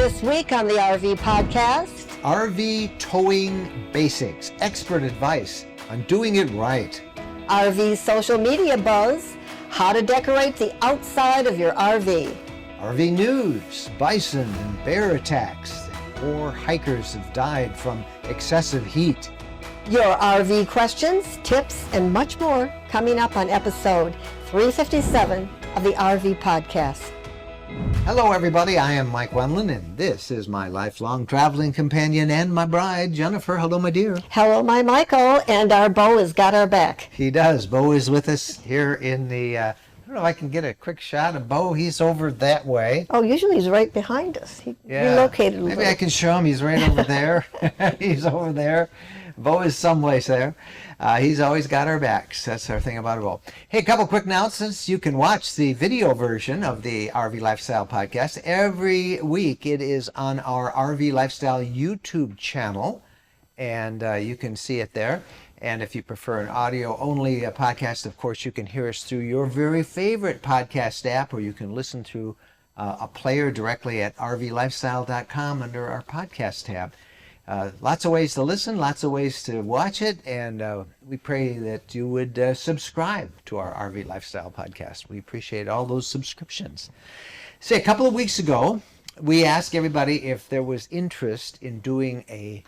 This week on the RV Podcast, RV towing basics, expert advice on doing it right. RV social media buzz, how to decorate the outside of your RV. RV news, bison and bear attacks. More hikers have died from excessive heat. Your RV questions, tips, and much more coming up on episode 357 of the RV Podcast. Hello everybody, I am Mike Wendland and this is my lifelong traveling companion and my bride, Jennifer. Hello my dear. Hello my Michael, and our Bo has got our back. He does. Bo is with us here in the, I don't know if I can get a quick shot of Bo. He's over that way. Oh, usually he's right behind us. He relocated a little. Maybe I can show him. He's right over there. He's over there. Bo is someplace there. He's always got our backs. That's our thing about Bo. Hey, a couple quick announcements. You can watch the video version of the RV Lifestyle Podcast every week. It is on our RV Lifestyle YouTube channel, and you can see it there. And if you prefer an audio-only podcast, of course, you can hear us through your very favorite podcast app, or you can listen through a player directly at rvlifestyle.com under our podcast tab. Lots of ways to listen, lots of ways to watch it, and we pray that you would subscribe to our RV Lifestyle Podcast. We appreciate all those subscriptions. Say, a couple of weeks ago, we asked everybody if there was interest in doing a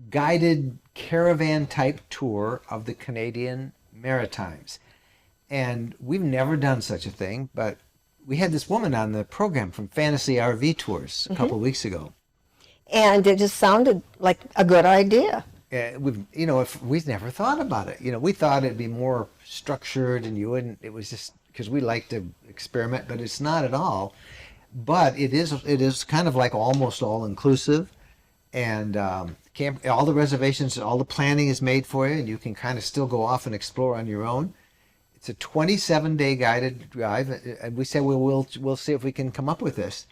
guided caravan-type tour of the Canadian Maritimes. And we've never done such a thing, but we had this woman on the program from Fantasy RV Tours a couple of weeks ago. And it just sounded like a good idea. If we've never thought about it. We thought it'd be more structured and you wouldn't, it was just because we like to experiment, but it's not at all. But it is kind of like almost all inclusive, and all the reservations, all the planning is made for you, and you can kind of still go off and explore on your own. It's a 27-day guided drive, and we said we'll see if we can come up with this.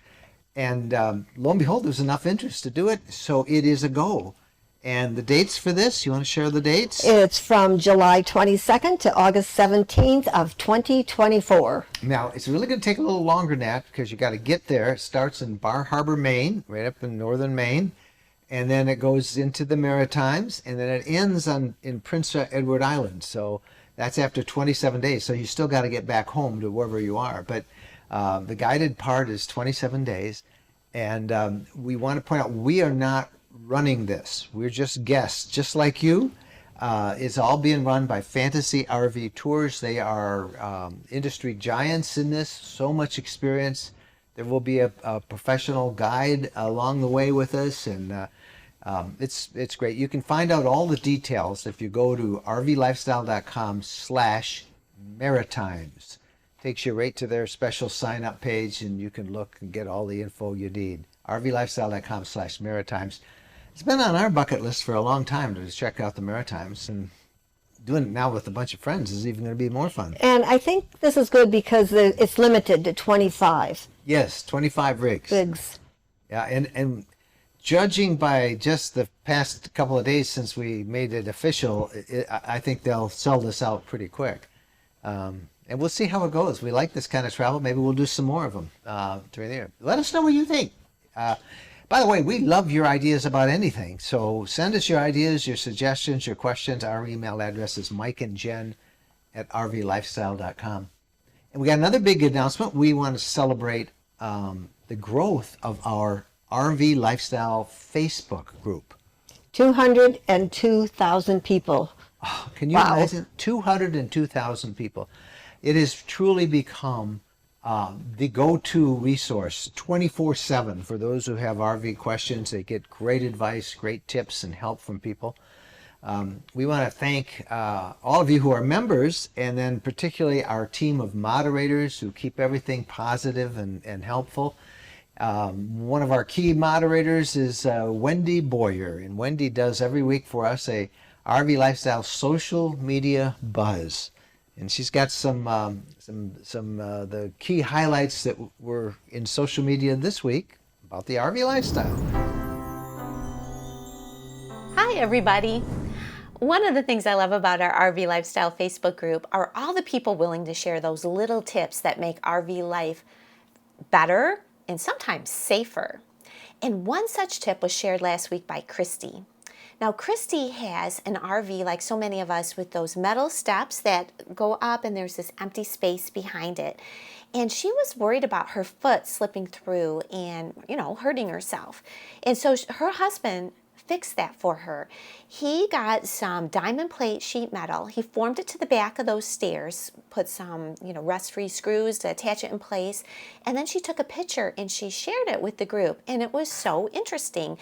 And lo and behold, there's enough interest to do it, so it is a go. And the dates for this, you want to share the dates? It's from July 22nd to August 17th of 2024. Now, it's really going to take a little longer than that because you got to get there. It starts in Bar Harbor, Maine, right up in northern Maine, and then it goes into the Maritimes, and then it ends in Prince Edward Island. So that's after 27 days. So you still got to get back home to wherever you are. But the guided part is 27 days, and we want to point out we are not running this. We're just guests, just like you. It's all being run by Fantasy RV Tours. They are industry giants in this, so much experience. There will be a professional guide along the way with us, and it's great. You can find out all the details if you go to rvlifestyle.com/Maritimes. Takes you right to their special sign-up page, and you can look and get all the info you need. rvlifestyle.com/Maritimes. It's been on our bucket list for a long time to check out the Maritimes, and doing it now with a bunch of friends is even going to be more fun. And I think this is good because it's limited to 25. Yes, 25 rigs. Yeah, and judging by just the past couple of days since we made it official, I think they'll sell this out pretty quick. And we'll see how it goes. We like this kind of travel. Maybe we'll do some more of them during the year. Let us know what you think. By the way, we love your ideas about anything. So send us your ideas, your suggestions, your questions. Our email address is mikeandjen@rvlifestyle.com. And we got another big announcement. We want to celebrate the growth of our RV Lifestyle Facebook group. 202,000 people. Oh, can you imagine? 202,000 people. It has truly become the go-to resource 24/7 for those who have RV questions. They get great advice, great tips, and help from people. We want to thank all of you who are members, and then particularly our team of moderators who keep everything positive and helpful. One of our key moderators is Wendy Boyer, and Wendy does every week for us a RV Lifestyle social media buzz. And she's got some the key highlights that were in social media this week about the RV lifestyle. Hi, everybody. One of the things I love about our RV Lifestyle Facebook group are all the people willing to share those little tips that make RV life better and sometimes safer. And one such tip was shared last week by Christy. Now, Christy has an RV like so many of us with those metal steps that go up and there's this empty space behind it. And she was worried about her foot slipping through and, hurting herself. And so her husband fixed that for her. He got some diamond plate sheet metal. He formed it to the back of those stairs, put some, rust-free screws to attach it in place. And then she took a picture and she shared it with the group. And it was so interesting.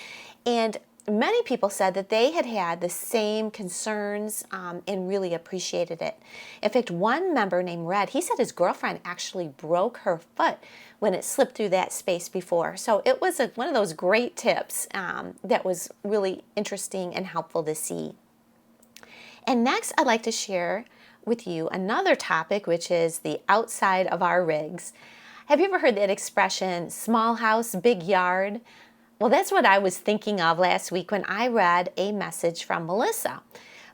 And many people said that they had the same concerns and really appreciated it. In fact, one member named Red, he said his girlfriend actually broke her foot when it slipped through that space before. So it was one of those great tips that was really interesting and helpful to see. And next, I'd like to share with you another topic, which is the outside of our rigs. Have you ever heard that expression, small house, big yard? Well, that's what I was thinking of last week when I read a message from Melissa.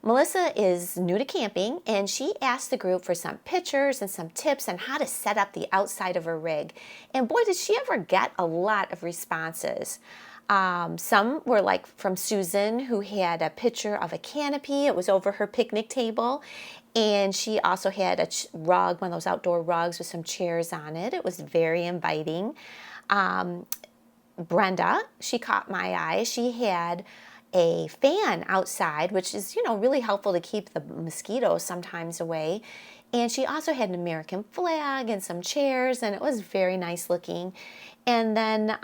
Melissa is new to camping, and she asked the group for some pictures and some tips on how to set up the outside of her rig. And boy, did she ever get a lot of responses. Some were like from Susan, who had a picture of a canopy. It was over her picnic table. And she also had a rug, one of those outdoor rugs with some chairs on it. It was very inviting. Brenda, she caught my eye. She had a fan outside, which is, really helpful to keep the mosquitoes sometimes away. And she also had an American flag and some chairs, and it was very nice looking. And then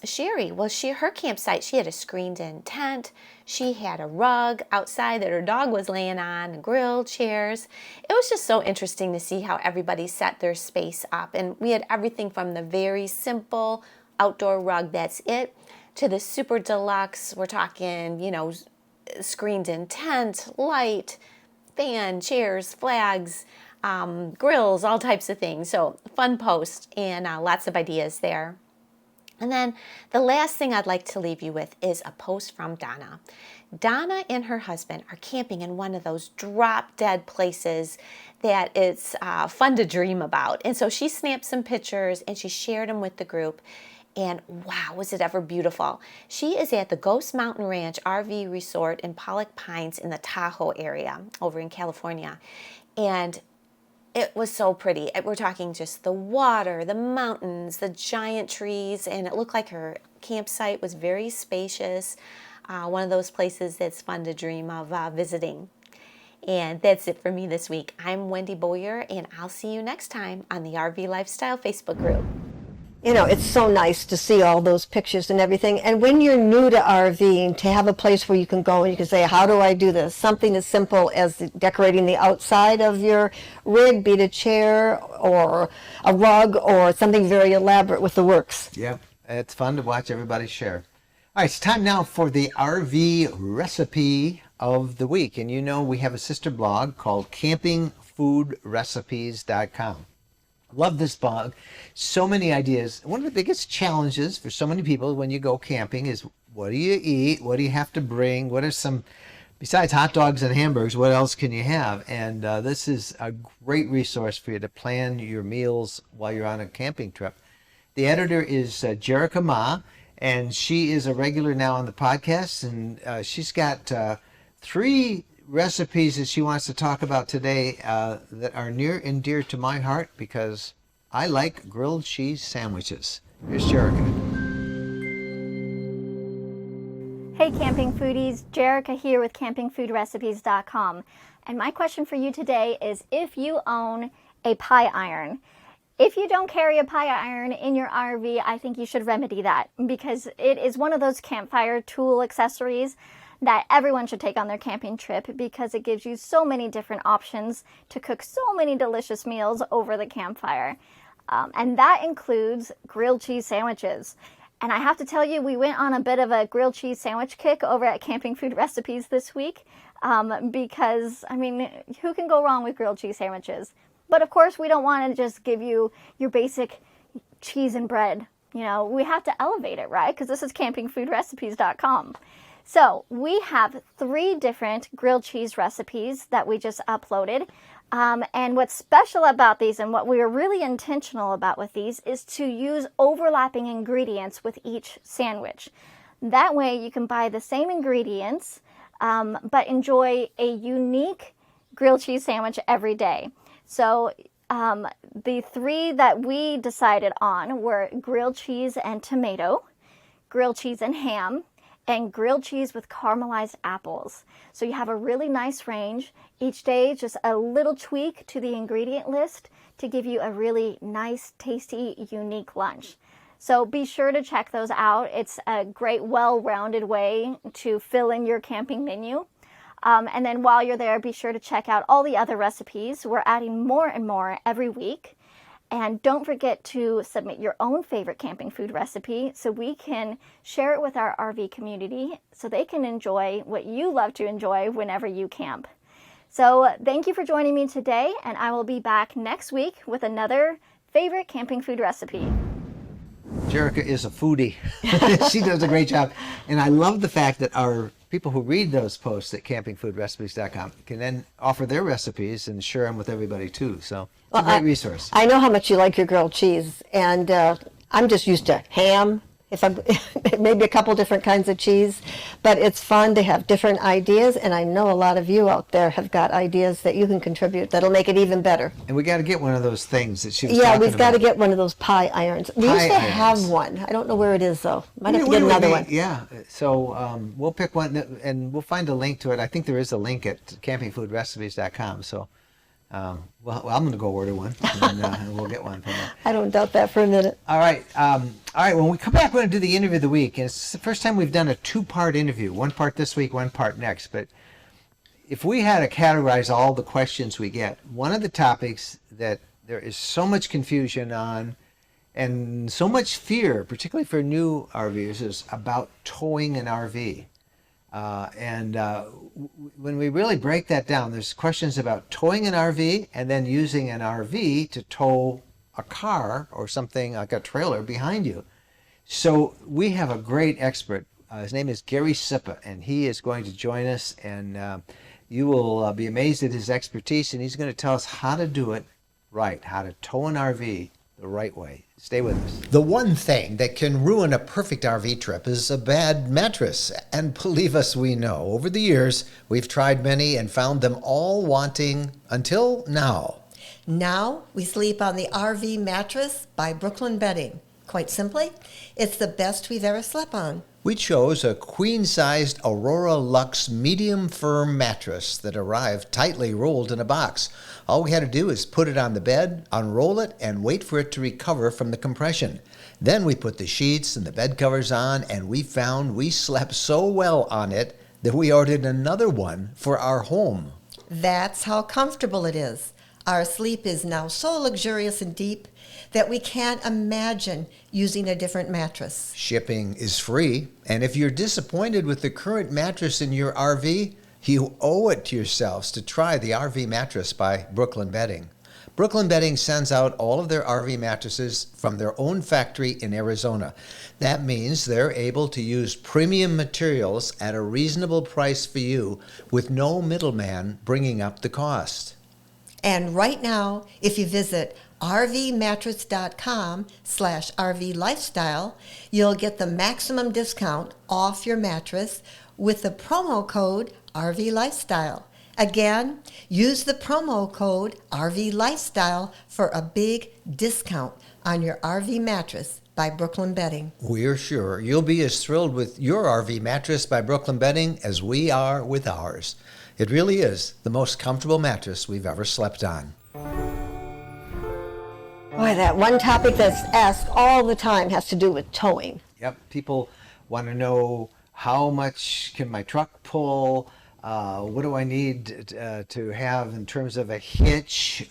Sherry, her campsite, she had a screened-in tent. She had a rug outside that her dog was laying on, grill, chairs. It was just so interesting to see how everybody set their space up. And we had everything from the very simple outdoor rug, that's it, to the super deluxe. We're talking, screened in tent, light, fan, chairs, flags, grills, all types of things. So fun post and lots of ideas there. And then the last thing I'd like to leave you with is a post from Donna. Donna and her husband are camping in one of those drop-dead places that it's fun to dream about. And so she snapped some pictures and she shared them with the group. And wow, was it ever beautiful. She is at the Ghost Mountain Ranch RV Resort in Pollock Pines in the Tahoe area over in California. And it was so pretty. We're talking just the water, the mountains, the giant trees, and it looked like her campsite was very spacious. One of those places that's fun to dream of visiting. And that's it for me this week. I'm Wendy Boyer, and I'll see you next time on the RV Lifestyle Facebook group. It's so nice to see all those pictures and everything. And when you're new to RVing, to have a place where you can go and you can say, how do I do this? Something as simple as decorating the outside of your rig, be it a chair or a rug or something very elaborate with the works. Yeah, it's fun to watch everybody share. All right, it's time now for the RV recipe of the week. And we have a sister blog called campingfoodrecipes.com. Love this blog. So many ideas. One of the biggest challenges for so many people when you go camping is, what do you eat? What do you have to bring? What are some, besides hot dogs and hamburgers, what else can you have? And this is a great resource for you to plan your meals while you're on a camping trip. The editor is Jerica Ma, and she is a regular now on the podcast, and she's got 3 recipes that she wants to talk about today that are near and dear to my heart because I like grilled cheese sandwiches. Here's Jerica. Hey camping foodies, Jerica here with campingfoodrecipes.com. And my question for you today is if you own a pie iron. If you don't carry a pie iron in your RV, I think you should remedy that because it is one of those campfire tool accessories that everyone should take on their camping trip because it gives you so many different options to cook so many delicious meals over the campfire. And that includes grilled cheese sandwiches. And I have to tell you, we went on a bit of a grilled cheese sandwich kick over at Camping Food Recipes this week because, who can go wrong with grilled cheese sandwiches? But of course, we don't want to just give you your basic cheese and bread. We have to elevate it, right? Because this is campingfoodrecipes.com. So we have 3 different grilled cheese recipes that we just uploaded. And what's special about these and what we are really intentional about with these is to use overlapping ingredients with each sandwich. That way you can buy the same ingredients, but enjoy a unique grilled cheese sandwich every day. So the three that we decided on were grilled cheese and tomato, grilled cheese and ham, and grilled cheese with caramelized apples. So you have a really nice range. Each day, just a little tweak to the ingredient list to give you a really nice, tasty, unique lunch. So be sure to check those out. It's a great, well-rounded way to fill in your camping menu. And then while you're there, be sure to check out all the other recipes. We're adding more and more every week. And don't forget to submit your own favorite camping food recipe so we can share it with our RV community so they can enjoy what you love to enjoy whenever you camp. So thank you for joining me today, and I will be back next week with another favorite camping food recipe. Jerica is a foodie. She does a great job. And I love the fact that our people who read those posts at campingfoodrecipes.com can then offer their recipes and share them with everybody too. So it's a great resource. I know how much you like your grilled cheese, and I'm just used to ham, if I'm maybe a couple different kinds of cheese, but it's fun to have different ideas, and I know a lot of you out there have got ideas that you can contribute that'll make it even better. And we got to get one of those things that she was Yeah, talking we've got to about. get one of those pie irons. We used to have one. I don't know where it is though. Might have to get another one. Yeah, so we'll pick one and we'll find a link to it. I think there is a link at campingfoodrecipes.com. So well, I'm going to go order one and we'll get one from there. I don't doubt that for a minute. All right. When we come back, we're going to do the interview of the week. And it's the first time we've done a two-part interview. One part this week, one part next. But if we had to categorize all the questions we get, one of the topics that there is so much confusion on and so much fear, particularly for new RVers, is about towing an RV. When we really break that down, there's questions about towing an RV and then using an RV to tow a car or something like a trailer behind you. So we have a great expert. His name is Gary Sippa, and he is going to join us, and you will be amazed at his expertise, and he's going to tell us how to do it right, how to tow an RV the right way. Stay with us. The one thing that can ruin a perfect RV trip is a bad mattress. And believe us, we know. Over the years, we've tried many and found them all wanting until now. Now we sleep on the RV mattress by Brooklyn Bedding. Quite simply, it's the best we've ever slept on. We chose a queen-sized Aurora Luxe medium firm mattress that arrived tightly rolled in a box. All we had to do is put it on the bed, unroll it, and wait for it to recover from the compression. Then we put the sheets and the bed covers on, and we found we slept so well on it that we ordered another one for our home. That's how comfortable it is. Our sleep is now so luxurious and deep that we can't imagine using a different mattress. Shipping is free, and if you're disappointed with the current mattress in your RV, you owe it to yourselves to try the RV mattress by Brooklyn Bedding. Brooklyn Bedding sends out all of their RV mattresses from their own factory in Arizona. That means they're able to use premium materials at a reasonable price for you with no middleman bringing up the cost. And right now, if you visit rvmattress.com/rvlifestyle, you'll get the maximum discount off your mattress with the promo code RVLifestyle. Again, use the promo code RVLifestyle for a big discount on your RV mattress by Brooklyn Bedding. We're sure you'll be as thrilled with your RV mattress by Brooklyn Bedding as we are with ours. It really is the most comfortable mattress we've ever slept on. Boy, that one topic that's asked all the time has to do with towing. Yep, people want to know how much can my truck pull? What do I need to have in terms of a hitch?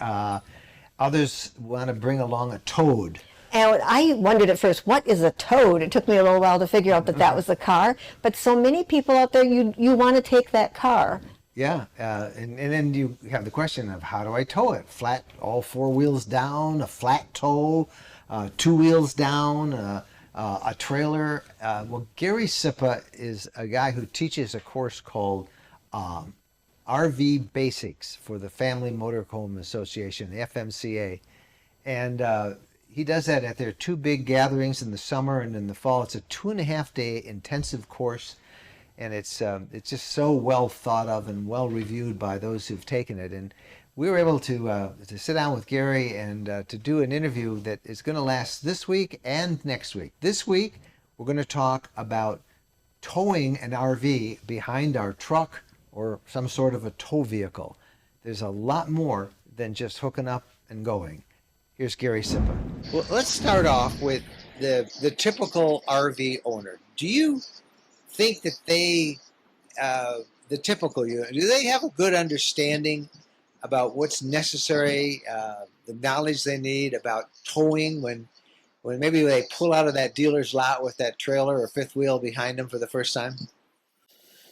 Others want to bring along a toad. And I wondered at first, what is a toad? It took me a little while to figure out that that was a car. But so many people out there, you want to take that car. Yeah, and then you have the question of how do I tow it? Flat, all four wheels down, a flat tow, two wheels down, a trailer. Well, Gary Sippa is a guy who teaches a course called RV Basics for the Family Motorhome Association, the FMCA. And he does that at their two big gatherings in the summer and in the fall. It's a 2.5-day intensive course, and it's just so well thought of and well reviewed by those who've taken it. And we were able to sit down with Gary and to do an interview that is going to last this week and next week. This week, we're going to talk about towing an RV behind our truck or some sort of a tow vehicle. There's a lot more than just hooking up and going. Here's Gary Sipa. Well, let's start off with the typical RV owner. Do you think that they, the typical user, do they have a good understanding about what's necessary, the knowledge they need about towing when maybe they pull out of that dealer's lot with that trailer or fifth wheel behind them for the first time?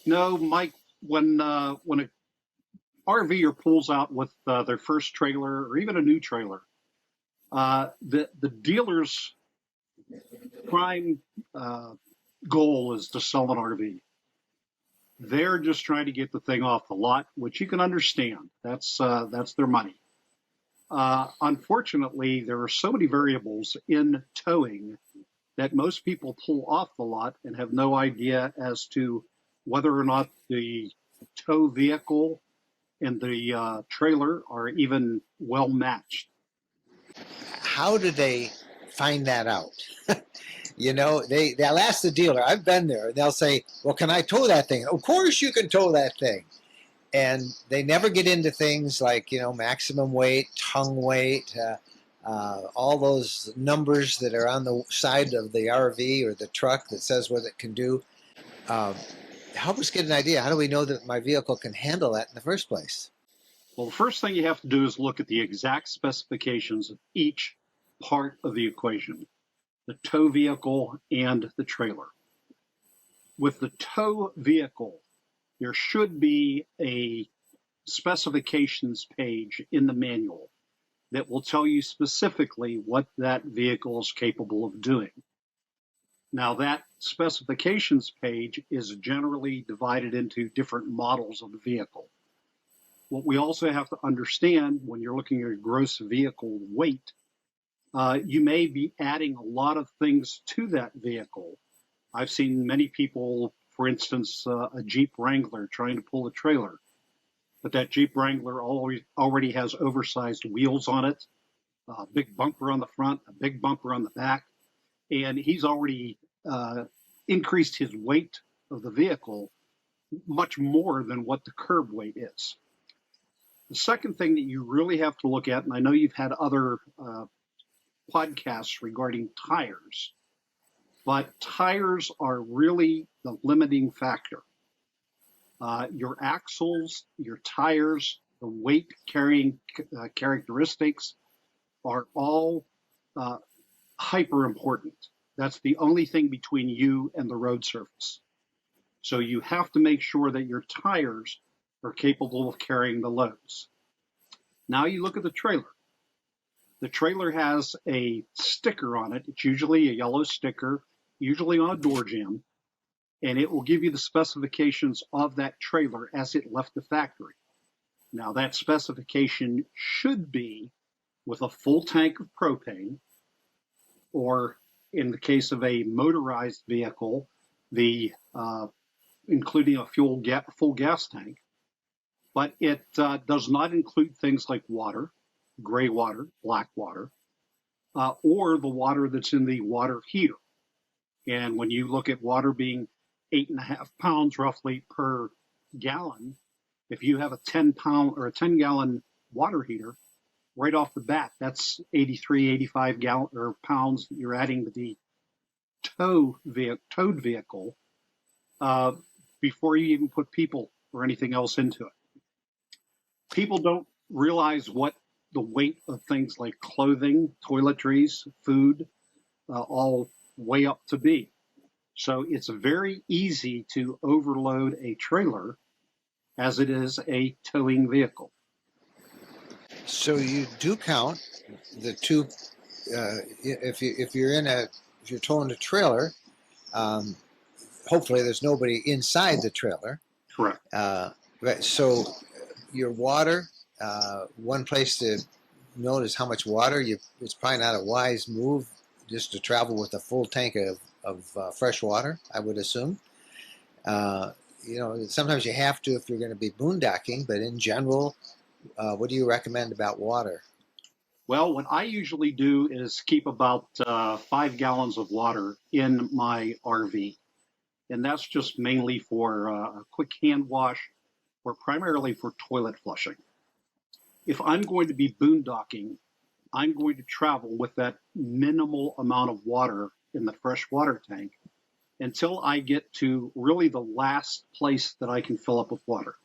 No, Mike, when a RVer pulls out with their first trailer or even a new trailer, the dealer's prime goal is to sell an RV. They're just trying to get the thing off the lot, which you can understand. That's their money. Unfortunately, there are so many variables in towing that most people pull off the lot and have no idea as to whether or not the tow vehicle and the trailer are even well matched. How do they find that out? You know, they'll ask the dealer. I've been there. They'll say, well, can I tow that thing? Of course you can tow that thing. And they never get into things like, you know, maximum weight, tongue weight, all those numbers that are on the side of the RV or the truck that says what it can do. Help us get an idea. How do we know that my vehicle can handle that in the first place? Well, the first thing you have to do is look at the exact specifications of each part of the equation, the tow vehicle and the trailer. With the tow vehicle, there should be a specifications page in the manual that will tell you specifically what that vehicle is capable of doing. Now, that specifications page is generally divided into different models of the vehicle. What we also have to understand when you're looking at gross vehicle weight, you may be adding a lot of things to that vehicle. I've seen many people, for instance, a Jeep Wrangler trying to pull a trailer, but that Jeep Wrangler already has oversized wheels on it, a big bumper on the front, a big bumper on the back, and he's already increased his weight of the vehicle much more than what the curb weight is. The second thing that you really have to look at, and I know you've had other podcasts regarding tires, but tires are really the limiting factor. Your axles, your tires, the weight carrying characteristics are all hyper important. That's the only thing between you and the road surface. So you have to make sure that your tires are capable of carrying the loads. Now you look at the trailer. The trailer has a sticker on it. It's usually a yellow sticker, usually on a door jamb, and it will give you the specifications of that trailer as it left the factory. Now that specification should be with a full tank of propane, or in the case of a motorized vehicle, the including a full gas tank. But it does not include things like water, gray water, black water, or the water that's in the water heater. And when you look at water being 8.5 pounds roughly per gallon, if you have a 10-pound or a 10-gallon water heater, right off the bat, that's 83, 85 pounds that you're adding to the towed vehicle before you even put people or anything else into it. People don't realize what the weight of things like clothing, toiletries, food, all weigh up to be. So it's very easy to overload a trailer as it is a towing vehicle. So you do count the two. If you're towing a trailer, hopefully there's nobody inside the trailer. Correct. Right. So your water. One place to note is how much water you. It's probably not a wise move just to travel with a full tank of fresh water, I would assume. Sometimes you have to if you're going to be boondocking, but in general, what do you recommend about water? Well, what I usually do is keep about 5 gallons of water in my RV. And that's just mainly for a quick hand wash or primarily for toilet flushing. If I'm going to be boondocking, I'm going to travel with that minimal amount of water in the fresh water tank until I get to really the last place that I can fill up with water.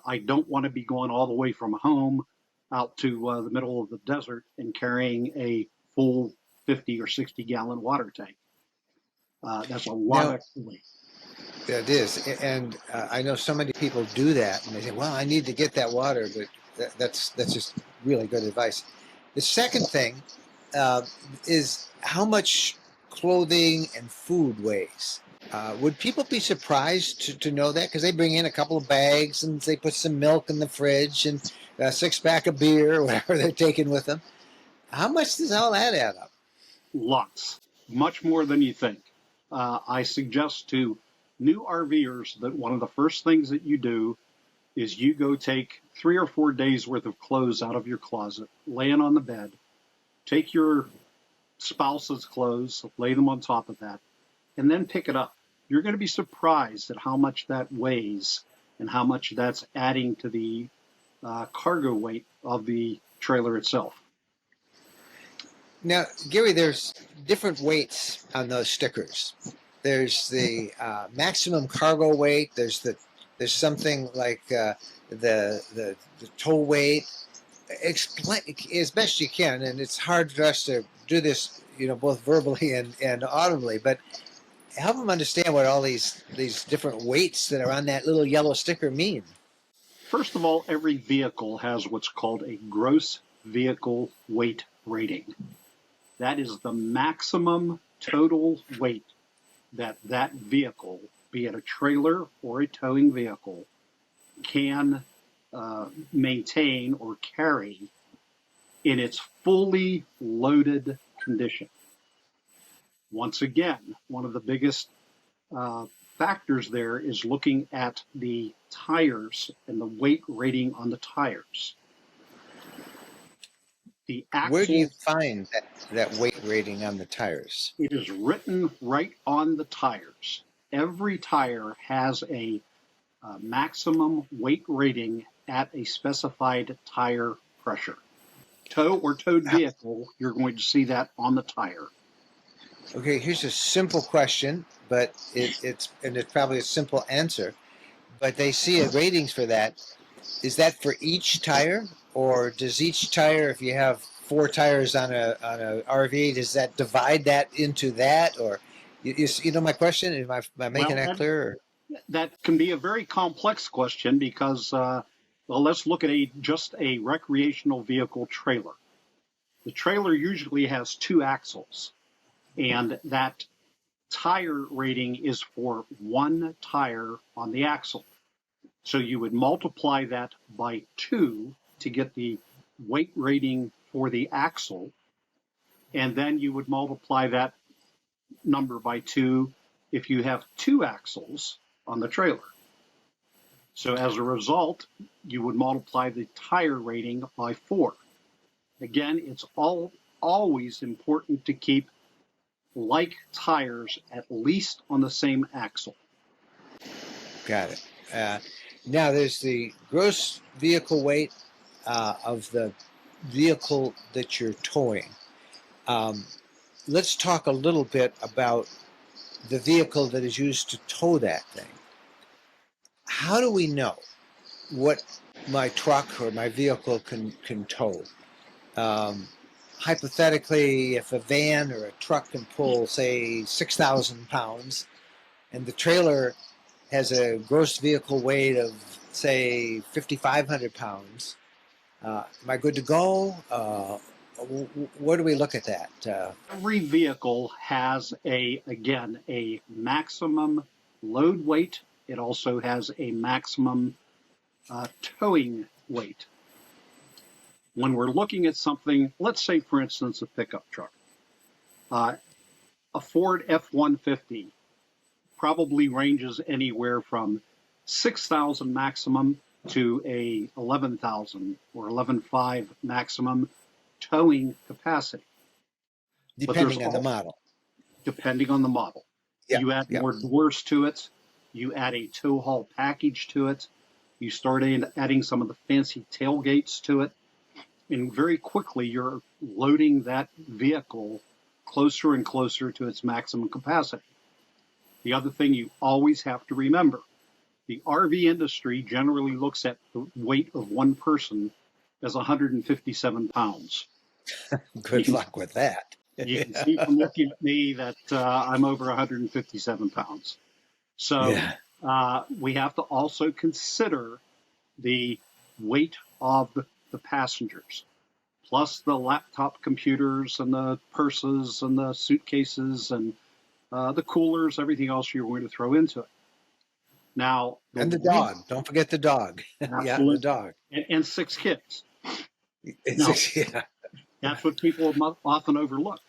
I don't want to be going all the way from home out to the middle of the desert and carrying a full 50 or 60 gallon water tank. That's a lot of weight. It is, and I know so many people do that, and they say, "Well, I need to get that water," but that's just really good advice. The second thing is how much clothing and food weighs. Would people be surprised to know that? Because they bring in a couple of bags and they put some milk in the fridge and a 6-pack of beer or whatever they're taking with them. How much does all that add up? Lots, much more than you think. I suggest to new RVers that one of the first things that you do is you go take 3 or 4 days worth of clothes out of your closet, laying on the bed, take your spouse's clothes, lay them on top of that, and then pick it up. You're going to be surprised at how much that weighs and how much that's adding to the cargo weight of the trailer itself. Now, Gary, there's different weights on those stickers. There's the maximum cargo weight. There's something like the tow weight. Explain as best you can, and it's hard for us to do this, both verbally and audibly. But help them understand what all these different weights that are on that little yellow sticker mean. First of all, every vehicle has what's called a gross vehicle weight rating. That is the maximum total weight that vehicle, be it a trailer or a towing vehicle, can maintain or carry in its fully loaded condition. Once again, one of the biggest factors there is looking at the tires and the weight rating on the tires. The axle, where do you find that weight rating on the tires? It is written right on the tires. Every tire has a maximum weight rating at a specified tire pressure. Tow or towed vehicle, you're going to see that on the tire. Okay, here's a simple question, but it's probably a simple answer. But they see ratings for that. Is that for each tire, or does each tire, if you have 4 tires on a RV, does that divide that into that, or you know my question? Am I making that clear? That can be a very complex question because let's look at just a recreational vehicle trailer. The trailer usually has 2 axles, and that tire rating is for 1 tire on the axle. So you would multiply that by 2 to get the weight rating for the axle, and then you would multiply that number by 2 if you have 2 axles on the trailer. So as a result, you would multiply the tire rating by 4. Again, it's always important to keep like tires at least on the same axle. Got it. Now there's the gross vehicle weight of the vehicle that you're towing. Let's talk a little bit about the vehicle that is used to tow that thing. How do we know what my truck or my vehicle can tow? Hypothetically, if a van or a truck can pull, say, 6,000 pounds, and the trailer has a gross vehicle weight of, say, 5,500 pounds, am I good to go? Where do we look at that? Every vehicle has a maximum load weight. It also has a maximum towing weight. When we're looking at something, let's say, for instance, a pickup truck, a Ford F-150 probably ranges anywhere from 6,000 maximum to a 11,000 or 11.5 maximum towing capacity. Depending on the model. Depending on the model. Yeah, You add yeah. more doors to it. You add a tow haul package to it. You start adding some of the fancy tailgates to it. And very quickly, you're loading that vehicle closer and closer to its maximum capacity. The other thing you always have to remember, the RV industry generally looks at the weight of one person as 157 pounds. Good luck with that. You can see from looking at me that I'm over 157 pounds. So Yeah. We have to also consider the weight of the passengers, plus the laptop computers and the purses and the suitcases and the coolers, everything else you're going to throw into it. Now, And the dog. Don't forget the dog. Yeah, the dog. And 6 kids. Yeah. That's what people often overlook.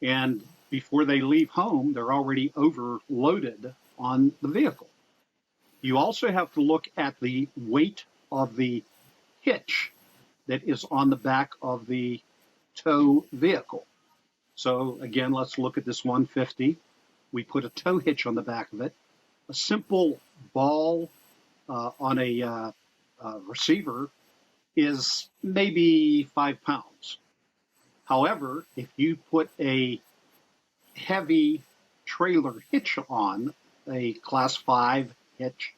And before they leave home, they're already overloaded on the vehicle. You also have to look at the weight of the hitch that is on the back of the tow vehicle. So again, let's look at this 150. We put a tow hitch on the back of it. A simple ball on a receiver is maybe 5 pounds. However, if you put a heavy trailer hitch on, a class 5 hitch,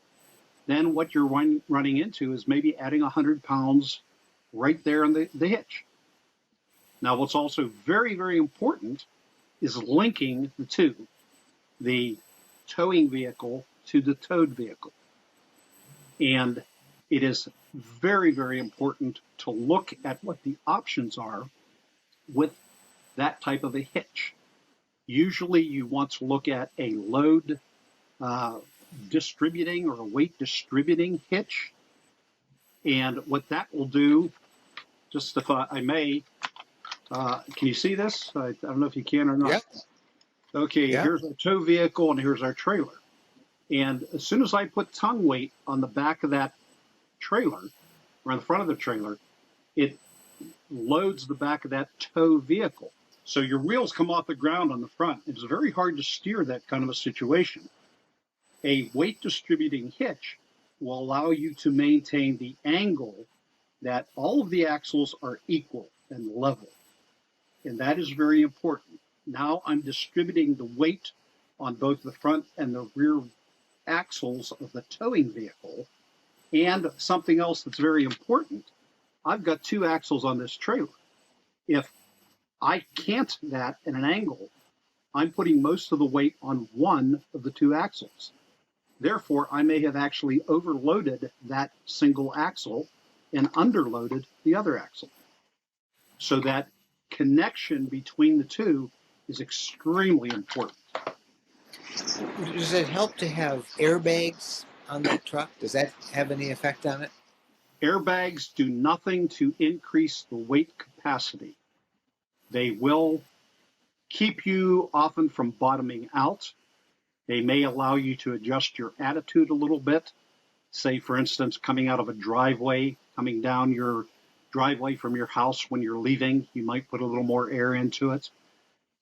then what you're running into is maybe adding 100 pounds right there in the hitch. Now, what's also very, very important is linking the two, the towing vehicle to the towed vehicle. And it is very, very important to look at what the options are with that type of a hitch. Usually you want to look at a load distributing or a weight distributing hitch. And what that will do, just if I may, can you see this? I don't know if you can or not. Yeah. Okay, Yeah. Here's our tow vehicle and here's our trailer. And as soon as I put tongue weight on the back of that trailer, or on the front of the trailer, it loads the back of that tow vehicle. So your wheels come off the ground on the front. It's very hard to steer that kind of a situation. A weight distributing hitch will allow you to maintain the angle that all of the axles are equal and level. And that is very important. Now I'm distributing the weight on both the front and the rear axles of the towing vehicle. And something else that's very important, I've got 2 axles on this trailer. If I can't that at an angle, I'm putting most of the weight on one of the 2 axles. Therefore, I may have actually overloaded that single axle and underloaded the other axle. So that connection between the two is extremely important. Does it help to have airbags on that truck? Does that have any effect on it? Airbags do nothing to increase the weight capacity. They will keep you often from bottoming out. They may allow you to adjust your attitude a little bit. Say, for instance, coming out of a driveway, coming down your driveway from your house when you're leaving, you might put a little more air into it.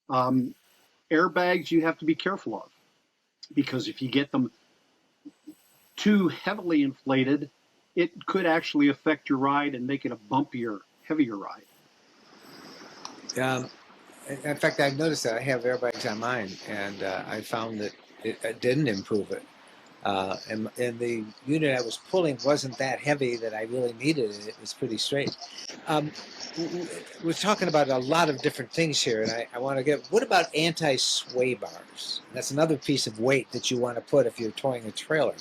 Airbags you have to be careful of, because if you get them too heavily inflated, it could actually affect your ride and make it a bumpier, heavier ride. In fact, I've noticed that I have airbags on mine, and I found that it didn't improve it. And the unit I was pulling wasn't that heavy that I really needed it. It was pretty straight. We're talking about a lot of different things here, and I want to get, what about anti-sway bars? That's another piece of weight that you want to put if you're towing a trailer.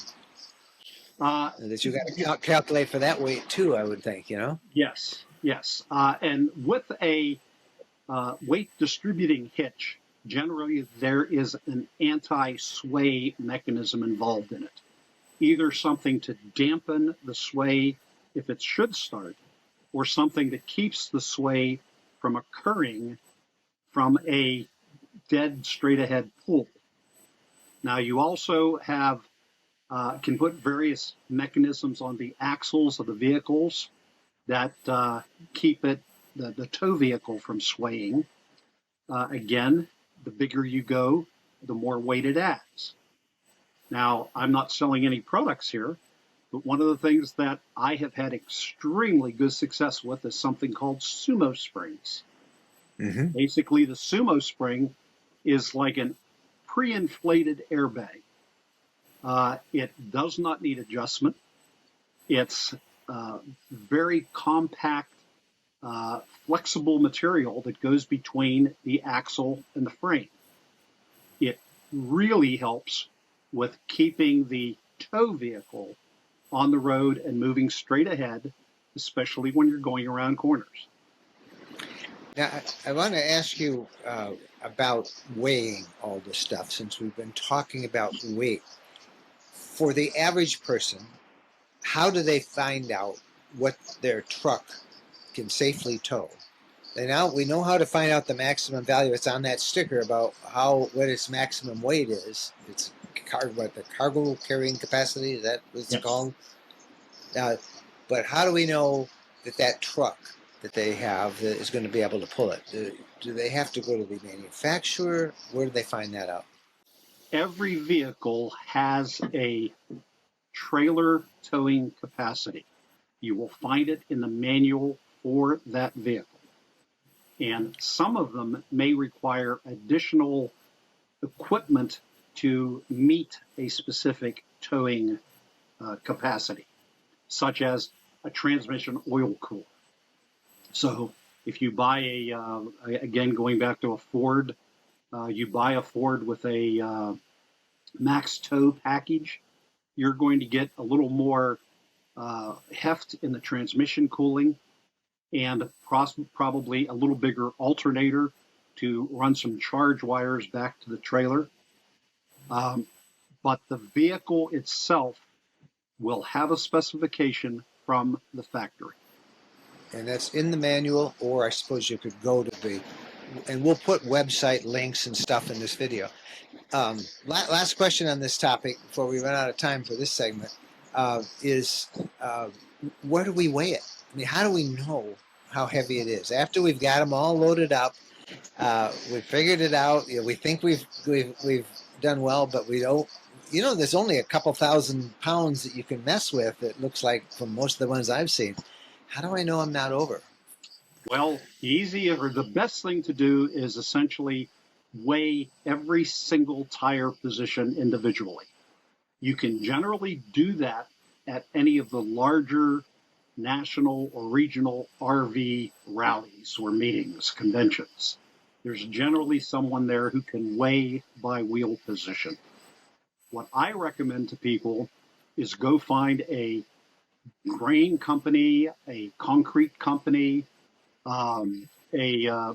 That you got to calculate for that weight too, I would think, you know? Yes. And with a weight distributing hitch, generally there is an anti-sway mechanism involved in it. either something to dampen the sway if it should start, or something that keeps the sway from occurring from a dead straight ahead pull. Now you also have can put various mechanisms on the axles of the vehicles that keep the tow vehicle from swaying. Again, the bigger you go, the more weight it adds. Now, I'm not selling any products here, but one of the things that I have had extremely good success with is something called sumo springs. Mm-hmm. Basically, the sumo spring is like an pre-inflated airbag. It does not need adjustment. It's very compact, flexible material that goes between the axle and the frame. It really helps with keeping the tow vehicle on the road and moving straight ahead, especially when you're going around corners. Now, I want to ask you about weighing all this stuff, since we've been talking about weight. For the average person, how do they find out what their truck can safely tow? And now we know how to find out the maximum value. It's on that sticker about what its maximum weight is. It's the cargo carrying capacity. Is that what it's called? But how do we know that truck that they have that is going to be able to pull it? Do they have to go to the manufacturer? Where do they find that out? Every vehicle has a trailer towing capacity. You will find it in the manual for that vehicle. And some of them may require additional equipment to meet a specific towing capacity, such as a transmission oil cooler. So if you buy again, going back to a Ford, you buy a Ford with a max tow package, you're going to get a little more heft in the transmission cooling and probably a little bigger alternator to run some charge wires back to the trailer. But the vehicle itself will have a specification from the factory. And that's in the manual, or I suppose you could go to and we'll put website links and stuff in this video. Last question on this topic before we run out of time for this segment is where do we weigh it? I mean, how do we know how heavy it is? After we've got them all loaded up, we figured it out. You know, we think we've done well, but we don't. You know, there's only a couple thousand pounds that you can mess with. It looks like from most of the ones I've seen. How do I know I'm not over? Well, the best thing to do is essentially weigh every single tire position individually. You can generally do that at any of the larger national or regional RV rallies or meetings, conventions. There's generally someone there who can weigh by wheel position. What I recommend to people is go find a grain company, a concrete company, a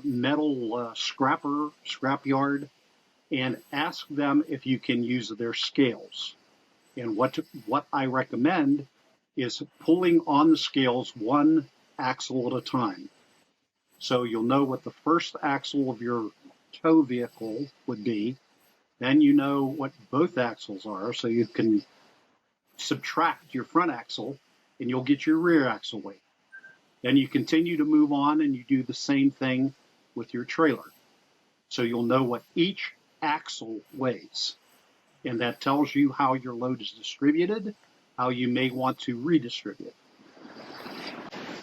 metal scrapyard, and ask them if you can use their scales. And what I recommend is pulling on the scales one axle at a time. So you'll know what the first axle of your tow vehicle would be. Then you know what both axles are, so you can subtract your front axle and you'll get your rear axle weight. Then you continue to move on and you do the same thing with your trailer. So you'll know what each axle weighs. And that tells you how your load is distributed, how you may want to redistribute.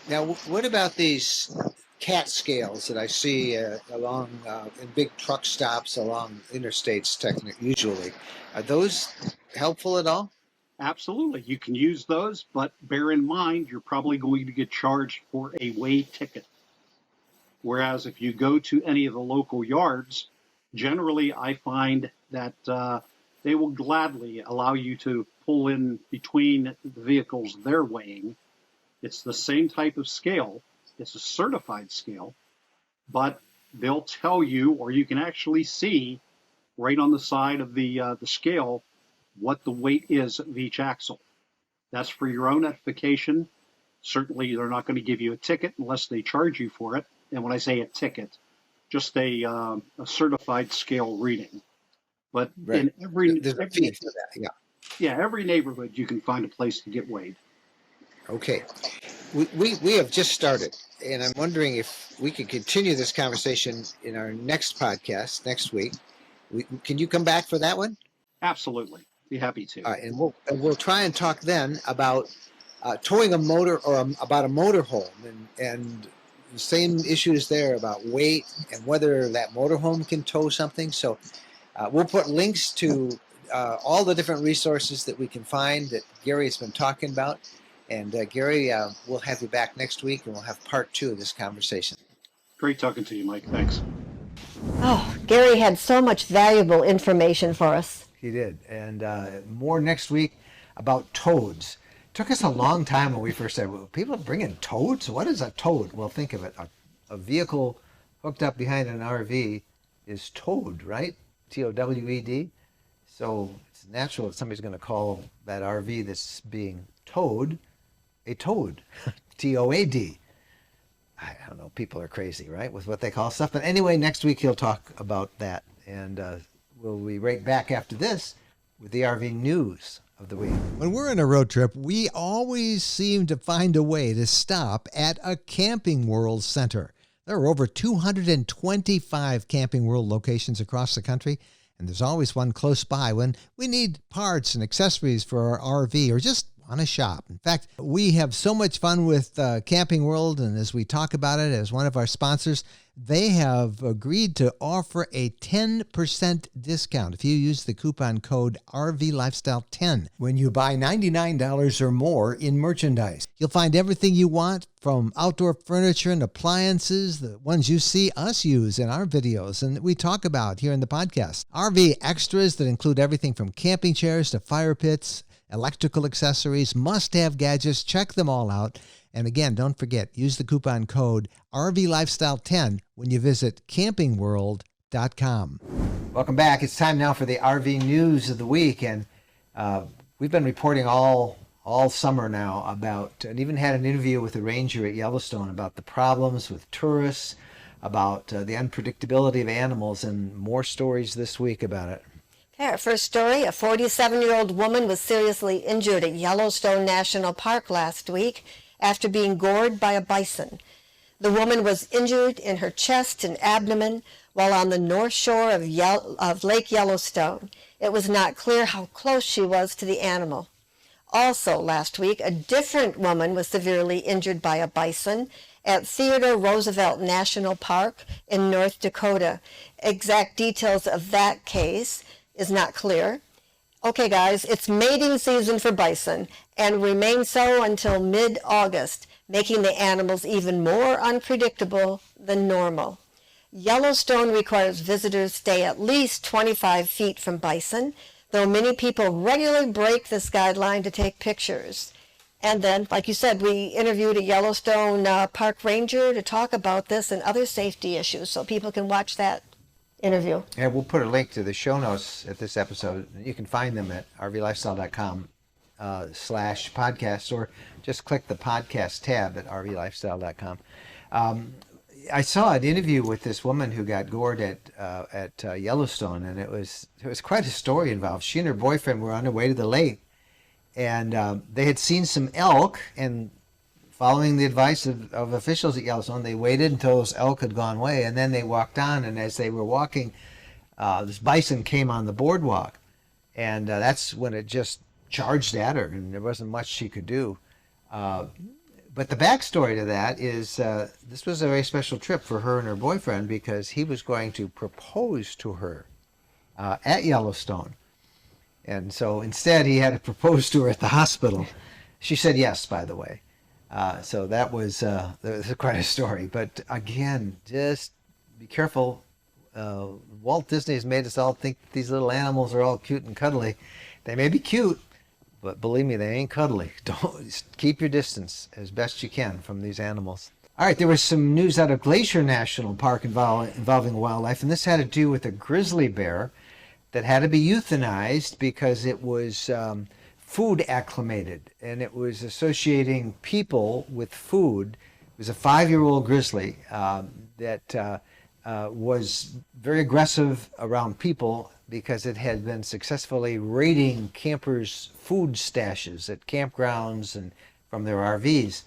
Now, what about these cat scales that I see along in big truck stops along interstates, usually? Are those helpful at all? Absolutely. You can use those, but bear in mind you're probably going to get charged for a weigh ticket. Whereas if you go to any of the local yards, generally I find that they will gladly allow you to pull in between the vehicles they're weighing. It's the same type of scale. It's a certified scale, but they'll tell you, or you can actually see right on the side of the scale, what the weight is of each axle. That's for your own edification. Certainly, they're not going to give you a ticket unless they charge you for it. And when I say a ticket, just a certified scale reading. But Right. in every There's a fee for that. Yeah. every neighborhood, you can find a place to get weighed. Okay. We have just started, and I'm wondering if we could continue this conversation in our next podcast next week. Can you come back for that one? Absolutely, be happy to. All right, and we'll try and talk then about towing a motor or about a motorhome, and the same issues there about weight and whether that motorhome can tow something. So we'll put links to all the different resources that we can find that Gary has been talking about. And Gary, we'll have you back next week, and we'll have part 2 of this conversation. Great talking to you, Mike. Thanks. Oh, Gary had so much valuable information for us. He did. And more next week about toads. It took us a long time when we first said, well, people bring in toads? What is a toad? Well, think of it. A vehicle hooked up behind an RV is towed, right? T-O-W-E-D. So it's natural that somebody's going to call that RV that's being towed a toad. T-O-A-D. I don't know. People are crazy, right, with what they call stuff. But anyway, next week he'll talk about that. And we'll be right back after this with the RV news of the week. When we're on a road trip, we always seem to find a way to stop at a Camping World center. There are over 225 Camping World locations across the country, and there's always one close by when we need parts and accessories for our RV or just want to shop. In fact, we have so much fun with Camping World, and as we talk about it as one of our sponsors, they have agreed to offer a 10% discount if you use the coupon code RVLifestyle10 when you buy $99 or more in merchandise. You'll find everything you want, from outdoor furniture and appliances, the ones you see us use in our videos and that we talk about here in the podcast. RV extras that include everything from camping chairs to fire pits, electrical accessories, must-have gadgets. Check them all out. And again, don't forget, use the coupon code RVLifestyle10 when you visit campingworld.com. Welcome back. It's time now for the RV news of the week. And we've been reporting all summer now about, and even had an interview with a ranger at Yellowstone about the problems with tourists, about the unpredictability of animals, and more stories this week about it. Okay, our first story, a 47-year-old woman was seriously injured at Yellowstone National Park last week after being gored by a bison. The woman was injured in her chest and abdomen while on the north shore of Lake Yellowstone. It was not clear how close she was to the animal. Also last week, a different woman was severely injured by a bison at Theodore Roosevelt National Park in North Dakota. Exact details of that case is not clear. Okay, guys, it's mating season for bison and remains so until mid-August, making the animals even more unpredictable than normal. Yellowstone requires visitors stay at least 25 feet from bison, though many people regularly break this guideline to take pictures. And then, like you said, we interviewed a Yellowstone park ranger to talk about this and other safety issues, so people can watch that interview. Yeah, we'll put a link to the show notes at this episode. You can find them at rvlifestyle.com /podcast, or just click the podcast tab at rvlifestyle.com. I saw an interview with this woman who got gored at Yellowstone, and it was quite a story involved. She and her boyfriend were on their way to the lake, and they had seen some elk, and following the advice of officials at Yellowstone, they waited until those elk had gone away, and then they walked on. And as they were walking, this bison came on the boardwalk, and that's when it just charged at her, and there wasn't much she could do. But the backstory to that is this was a very special trip for her and her boyfriend, because he was going to propose to her at Yellowstone. And so instead, he had to propose to her at the hospital. She said yes, by the way. So that was quite a story. But again, just be careful. Walt Disney has made us all think that these little animals are all cute and cuddly. They may be cute, but believe me, they ain't cuddly. Don't keep your distance as best you can from these animals. All right, there was some news out of Glacier National Park involving wildlife, and this had to do with a grizzly bear that had to be euthanized because it was food acclimated, and it was associating people with food. It was a 5-year-old grizzly that was very aggressive around people because it had been successfully raiding campers' food stashes at campgrounds and from their RVs.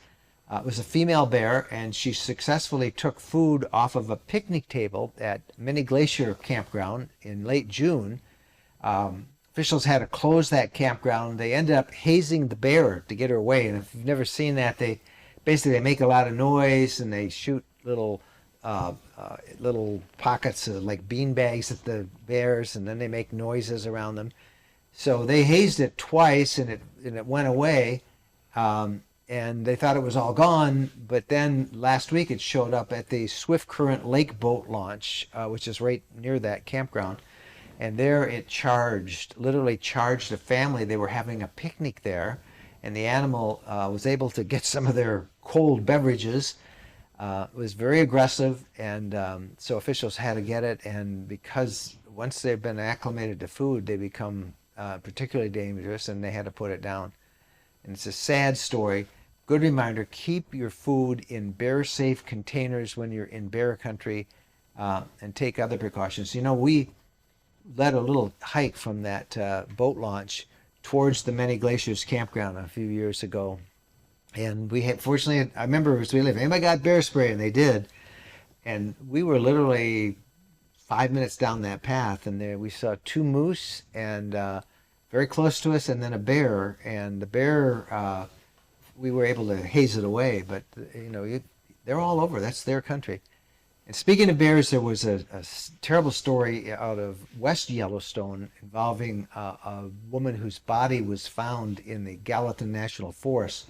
It was a female bear, and she successfully took food off of a picnic table at Mini Glacier Campground in late June. Officials had to close that campground. They ended up hazing the bear to get her away. And if you've never seen that, they make a lot of noise, and they shoot little pockets of like bean bags at the bears, and then they make noises around them. So they hazed it twice, and it went away. And they thought it was all gone, but then last week it showed up at the Swift Current Lake boat launch, which is right near that campground. And there it literally charged a family. They were having a picnic there, and the animal was able to get some of their cold beverages. It was very aggressive, and so officials had to get it. And because once they've been acclimated to food, they become particularly dangerous, and they had to put it down. And it's a sad story. Good reminder, keep your food in bear-safe containers when you're in bear country, and take other precautions. You know, we led a little hike from that boat launch towards the Many Glaciers campground a few years ago. And we had, fortunately, I remember as we lived, anybody got bear spray? And they did. And we were literally 5 minutes down that path, and there we saw 2 moose and very close to us, and then a bear. And the bear, we were able to haze it away, but you know, they're all over. That's their country. And speaking of bears, there was a terrible story out of West Yellowstone involving a woman whose body was found in the Gallatin National Forest.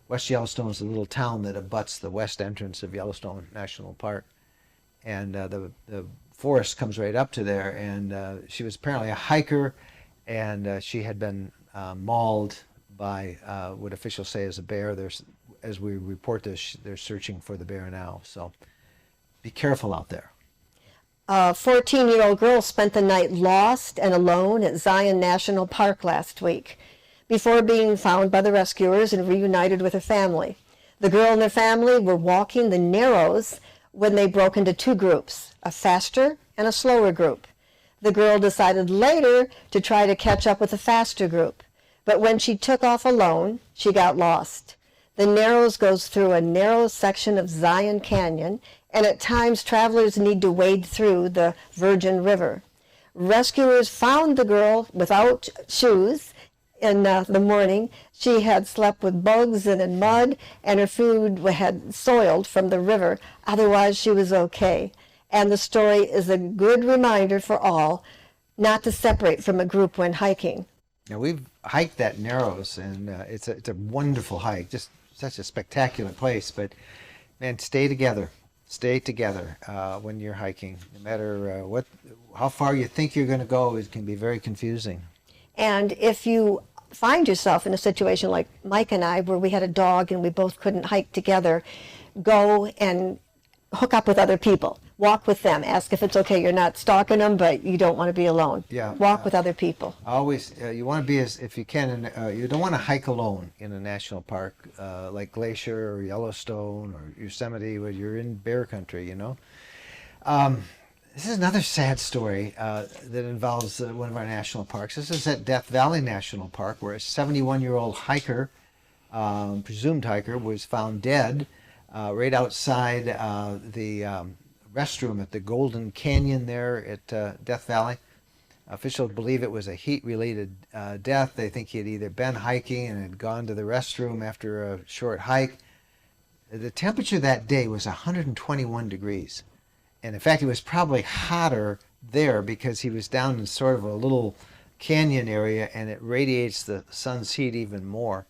West Yellowstone is a little town that abuts the west entrance of Yellowstone National Park, and the forest comes right up to there. And she was apparently a hiker, and she had been mauled by what officials say is a bear. As we report this, they're searching for the bear now. So be careful out there. A 14-year-old girl spent the night lost and alone at Zion National Park last week before being found by the rescuers and reunited with her family. The girl and her family were walking the Narrows when they broke into 2 groups, a faster and a slower group. The girl decided later to try to catch up with the faster group, but when she took off alone, she got lost. The Narrows goes through a narrow section of Zion Canyon, and at times travelers need to wade through the Virgin River. Rescuers found the girl without shoes in the morning. She had slept with bugs and in mud, and her food had soiled from the river. Otherwise, she was okay. And the story is a good reminder for all not to separate from a group when hiking. Now, we've hiked that Narrows, and it's a wonderful hike, just such a spectacular place. But man, stay together when you're hiking. No matter how far you think you're going to go, it can be very confusing. And if you find yourself in a situation like Mike and I, where we had a dog and we both couldn't hike together, go and hook up with other people. Walk with them. Ask if it's okay. You're not stalking them, but you don't want to be alone. Yeah. Walk with other people. Always, you want to be if you can. You don't want to hike alone in a national park like Glacier or Yellowstone or Yosemite, where you're in bear country. You know. This is another sad story that involves one of our national parks. This is at Death Valley National Park, where a 71-year-old hiker, presumed hiker, was found dead right outside the restroom at the Golden Canyon there at Death Valley. Officials believe it was a heat-related death. They think he had either been hiking and had gone to the restroom after a short hike. The temperature that day was 121 degrees. And in fact, it was probably hotter there because he was down in sort of a little canyon area, and it radiates the sun's heat even more.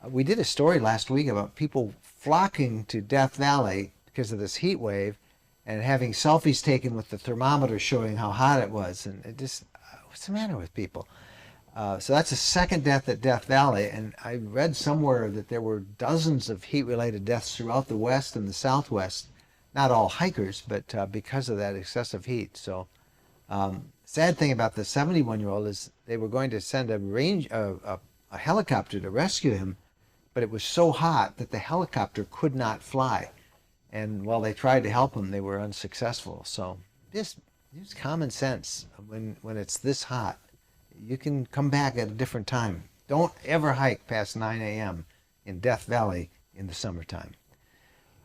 We did a story last week about people flocking to Death Valley because of this heat wave, and having selfies taken with the thermometer showing how hot it was. And it just, what's the matter with people? So that's the second death at Death Valley. And I read somewhere that there were dozens of heat-related deaths throughout the West and the Southwest. Not all hikers, but because of that excessive heat. So sad thing about the 71-year-old is they were going to send a helicopter to rescue him, but it was so hot that the helicopter could not fly. And while they tried to help him, they were unsuccessful. So just use common sense. When it's this hot, you can come back at a different time. Don't ever hike past 9 a.m. in Death Valley in the summertime.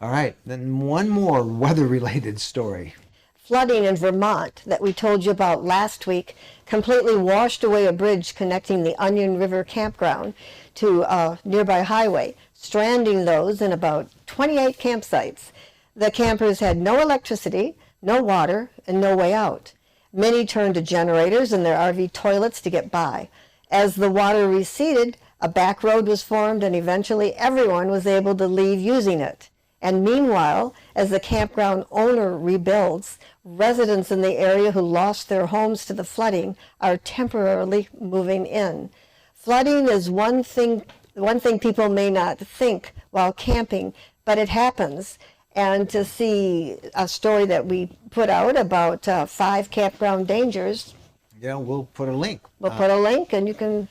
All right, then one more weather-related story. Flooding in Vermont that we told you about last week completely washed away a bridge connecting the Onion River campground to a nearby highway, stranding those in about 28 campsites. The campers had no electricity, no water, and no way out. Many turned to generators in their RV toilets to get by. As the water receded, a back road was formed, and eventually everyone was able to leave using it. And meanwhile, as the campground owner rebuilds, residents in the area who lost their homes to the flooding are temporarily moving in. Flooding is one thing people may not think while camping, but it happens. And to see a story that we put out about 5 campground dangers, Yeah, we'll put a link. we'll put a link, and you can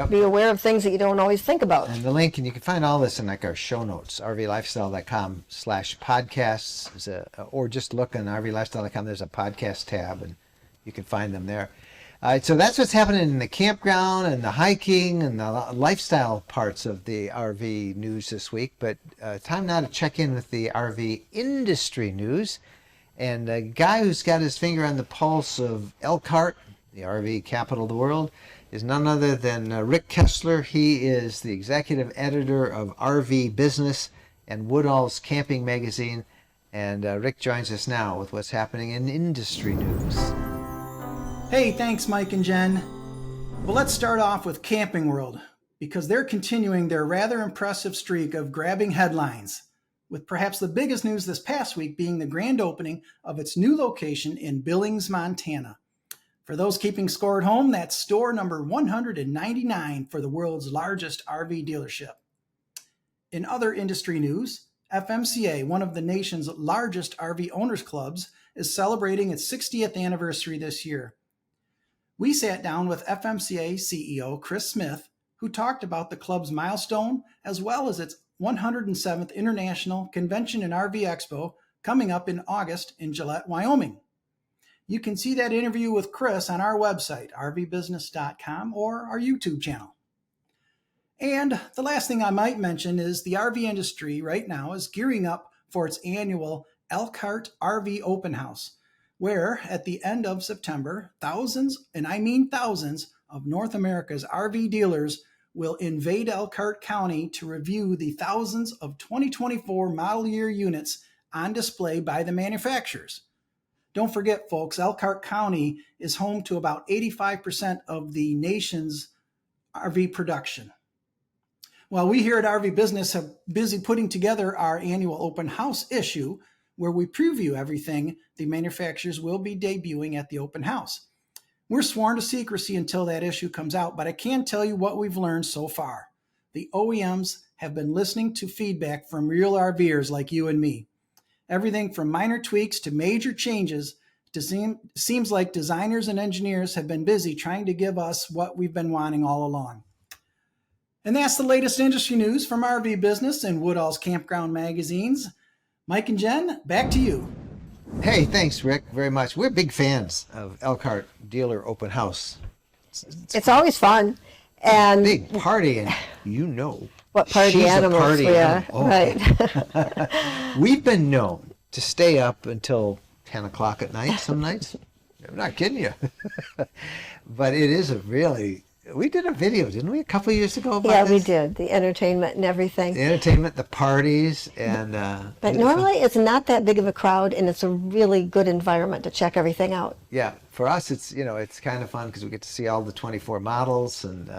be aware of things that you don't always think about. And the link, and you can find all this in like our show notes, rvlifestyle.com/podcasts, or just look on rvlifestyle.com. There's a podcast tab, and you can find them there. All right, so that's what's happening in the campground and the hiking and the lifestyle parts of the RV news this week. But time now to check in with the RV industry news. And a guy who's got his finger on the pulse of Elkhart, the RV capital of the world, is none other than Rick Kessler. He is the executive editor of RV Business and Woodall's Camping Magazine. And Rick joins us now with what's happening in industry news. Hey, thanks, Mike and Jen. Well, let's start off with Camping World, because they're continuing their rather impressive streak of grabbing headlines, with perhaps the biggest news this past week being the grand opening of its new location in Billings, Montana. For those keeping score at home, that's store number 199 for the world's largest RV dealership. In other industry news, FMCA, one of the nation's largest RV owners clubs, is celebrating its 60th anniversary this year. We sat down with FMCA CEO Chris Smith, who talked about the club's milestone as well as its 107th International Convention and RV Expo coming up in August in Gillette, Wyoming. You can see that interview with Chris on our website, rvbusiness.com, or our YouTube channel. And the last thing I might mention is the RV industry right now is gearing up for its annual Elkhart RV Open House, where at the end of September, thousands, and I mean thousands, of North America's RV dealers will invade Elkhart County to review the thousands of 2024 model year units on display by the manufacturers. Don't forget, folks, Elkhart County is home to about 85% of the nation's RV production. Well, we here at RV Business have busy putting together our annual open house issue, where we preview everything the manufacturers will be debuting at the open house. We're sworn to secrecy until that issue comes out, but I can tell you what we've learned so far. The OEMs have been listening to feedback from real RVers like you and me. Everything from minor tweaks to major changes. Seems like designers and engineers have been busy trying to give us what we've been wanting all along. And that's the latest industry news from RV Business and Woodall's Campground magazines. Mike and Jen, back to you. Hey, thanks, Rick, very much. We're big fans of Elkhart Dealer Open House. It's always fun. And Big party, and you know. what party she's animals a party we are. animal. Oh. Right. We've been known to stay up until 10 o'clock at night some nights. I'm not kidding you. But it is a really, we did a video, didn't we, a couple of years ago about Yeah, this? we did. The entertainment and everything. The entertainment, the parties, and... But normally it's not that big of a crowd, and it's a really good environment to check everything out. Yeah, for us, it's, you know, it's kind of fun because we get to see all the 24 models and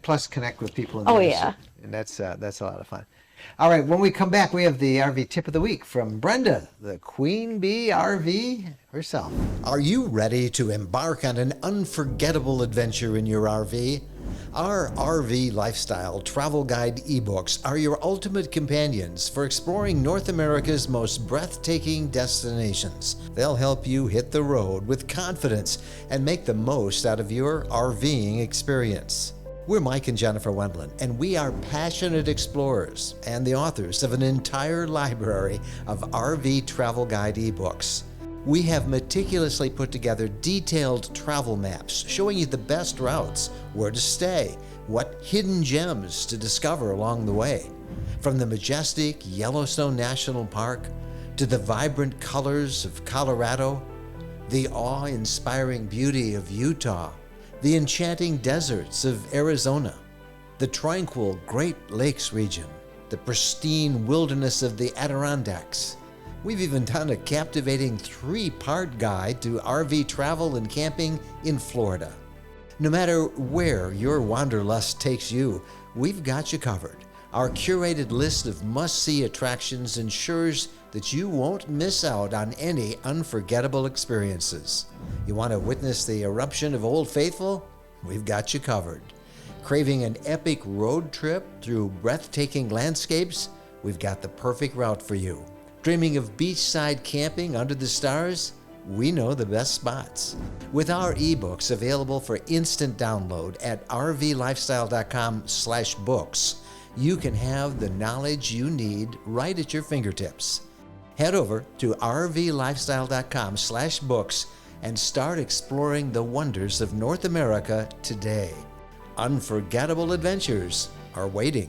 plus connect with people in the industry. Yeah. And that's a lot of fun. All right, when we come back, we have the RV tip of the week from Brenda, the Queen Bee RV herself. Are you ready to embark on an unforgettable adventure in your RV? Our RV Lifestyle Travel Guide ebooks are your ultimate companions for exploring North America's most breathtaking destinations. They'll help you hit the road with confidence and make the most out of your RVing experience. We're Mike and Jennifer Wendland, and we are passionate explorers and the authors of an entire library of RV Travel Guide ebooks. We have meticulously put together detailed travel maps showing you the best routes, where to stay, what hidden gems to discover along the way. From the majestic Yellowstone National Park to the vibrant colors of Colorado, the awe-inspiring beauty of Utah, the enchanting deserts of Arizona, the tranquil Great Lakes region, the pristine wilderness of the Adirondacks. We've even done a captivating 3-part guide to RV travel and camping in Florida. No matter where your wanderlust takes you, we've got you covered. Our curated list of must-see attractions ensures that you won't miss out on any unforgettable experiences. You want to witness the eruption of Old Faithful? We've got you covered. Craving an epic road trip through breathtaking landscapes? We've got the perfect route for you. Dreaming of beachside camping under the stars? We know the best spots. With our ebooks available for instant download at rvlifestyle.com/books, you can have the knowledge you need right at your fingertips. Head over to rvlifestyle.com/books and start exploring the wonders of North America today. Unforgettable adventures are waiting.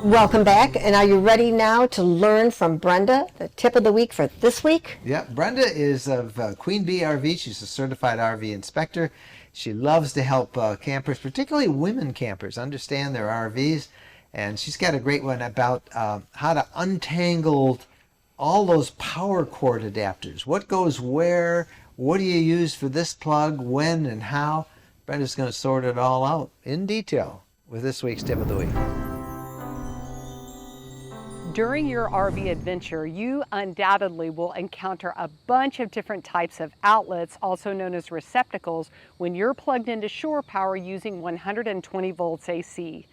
Welcome back, and are you ready now to learn from Brenda, the tip of the week for this week? Yeah, Brenda is of Queen Bee RV. She's a certified RV inspector. She loves to help campers, particularly women campers, understand their RVs. And she's got a great one about how to untangle all those power cord adapters. What goes where? What do you use for this plug? When and how? Brenda's going to sort it all out in detail with this week's tip of the week. During your RV adventure, you undoubtedly will encounter a bunch of different types of outlets, also known as receptacles, when you're plugged into shore power using 120 volts AC.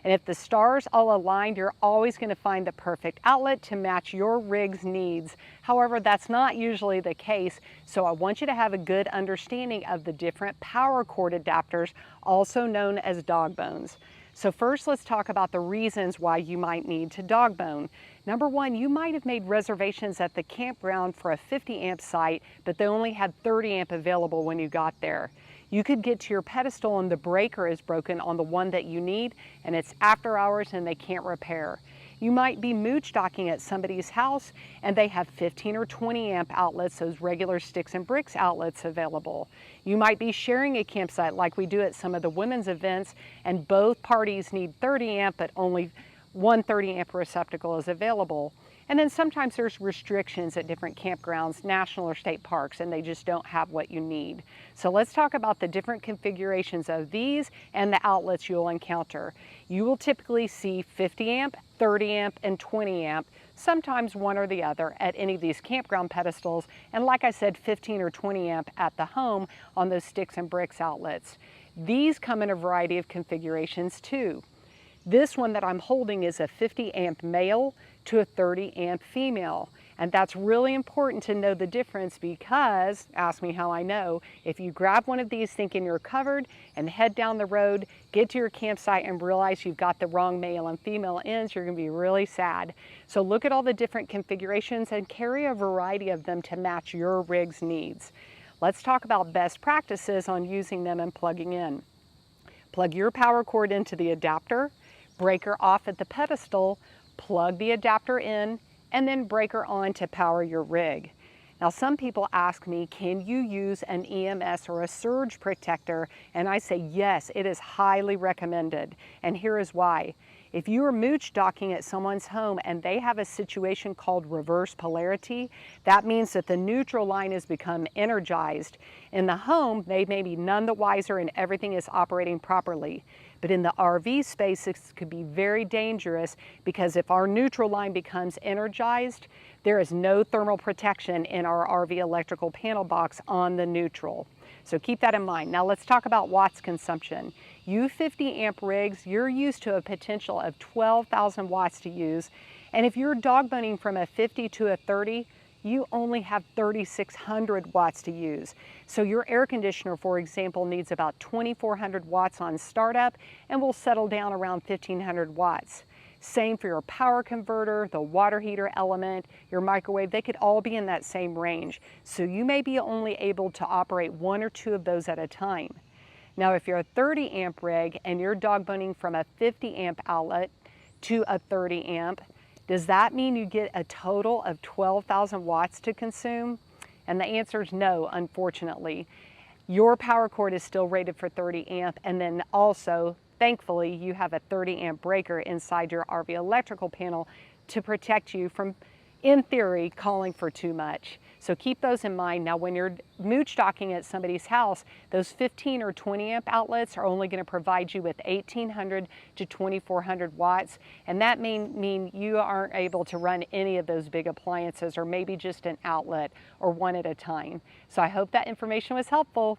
And if the stars all align, you're always going to find the perfect outlet to match your rig's needs. However, that's not usually the case, so I want you to have a good understanding of the different power cord adapters, also known as dog bones. So first, let's talk about the reasons why you might need to dog bone. Number one, you might have made reservations at the campground for a 50 amp site, but they only had 30 amp available when you got there. You could get to your pedestal and the breaker is broken on the one that you need, and it's after hours and they can't repair. You might be mooch docking at somebody's house and they have 15 or 20 amp outlets, those regular sticks and bricks outlets available. You might be sharing a campsite like we do at some of the women's events, and both parties need 30 amp, but only one 30 amp receptacle is available. And then sometimes there's restrictions at different campgrounds, national or state parks, and they just don't have what you need. So let's talk about the different configurations of these and the outlets you'll encounter. You will typically see 50 amp, 30 amp, and 20 amp, sometimes one or the other at any of these campground pedestals, and like I said, 15 or 20 amp at the home on those sticks and bricks outlets. These come in a variety of configurations too. This one that I'm holding is a 50 amp male to a 30 amp female. And that's really important to know the difference because, ask me how I know, if you grab one of these thinking you're covered and head down the road, get to your campsite and realize you've got the wrong male and female ends, you're gonna be really sad. So look at all the different configurations and carry a variety of them to match your rig's needs. Let's talk about best practices on using them and plugging in. Plug your power cord into the adapter, breaker off at the pedestal, plug the adapter in, and then breaker on to power your rig. Now some people ask me, can you use an EMS or a surge protector? And I say yes, it is highly recommended. And here is why. If you are mooch docking at someone's home and they have a situation called reverse polarity, that means that the neutral line has become energized. In the home, they may be none the wiser and everything is operating properly. But in the RV space, this could be very dangerous because if our neutral line becomes energized, there is no thermal protection in our RV electrical panel box on the neutral. So keep that in mind. Now let's talk about watts consumption. You 50 amp rigs, you're used to a potential of 12,000 watts to use. And if you're dog boning from a 50 to a 30, you only have 3,600 watts to use. So your air conditioner, for example, needs about 2,400 watts on startup and will settle down around 1,500 watts. Same for your power converter, the water heater element, your microwave, they could all be in that same range. So you may be only able to operate 1 or 2 of those at a time. Now, if you're a 30 amp rig and you're dog boning from a 50 amp outlet to a 30 amp, does that mean you get a total of 12,000 watts to consume? And the answer is no, unfortunately. Your power cord is still rated for 30 amp, and then also, thankfully, you have a 30 amp breaker inside your RV electrical panel to protect you from, in theory, calling for too much. So keep those in mind. Now, when you're mooch docking at somebody's house, those 15 or 20 amp outlets are only going to provide you with 1,800 to 2,400 watts. And that may mean you aren't able to run any of those big appliances, or maybe just an outlet or one at a time. So I hope that information was helpful.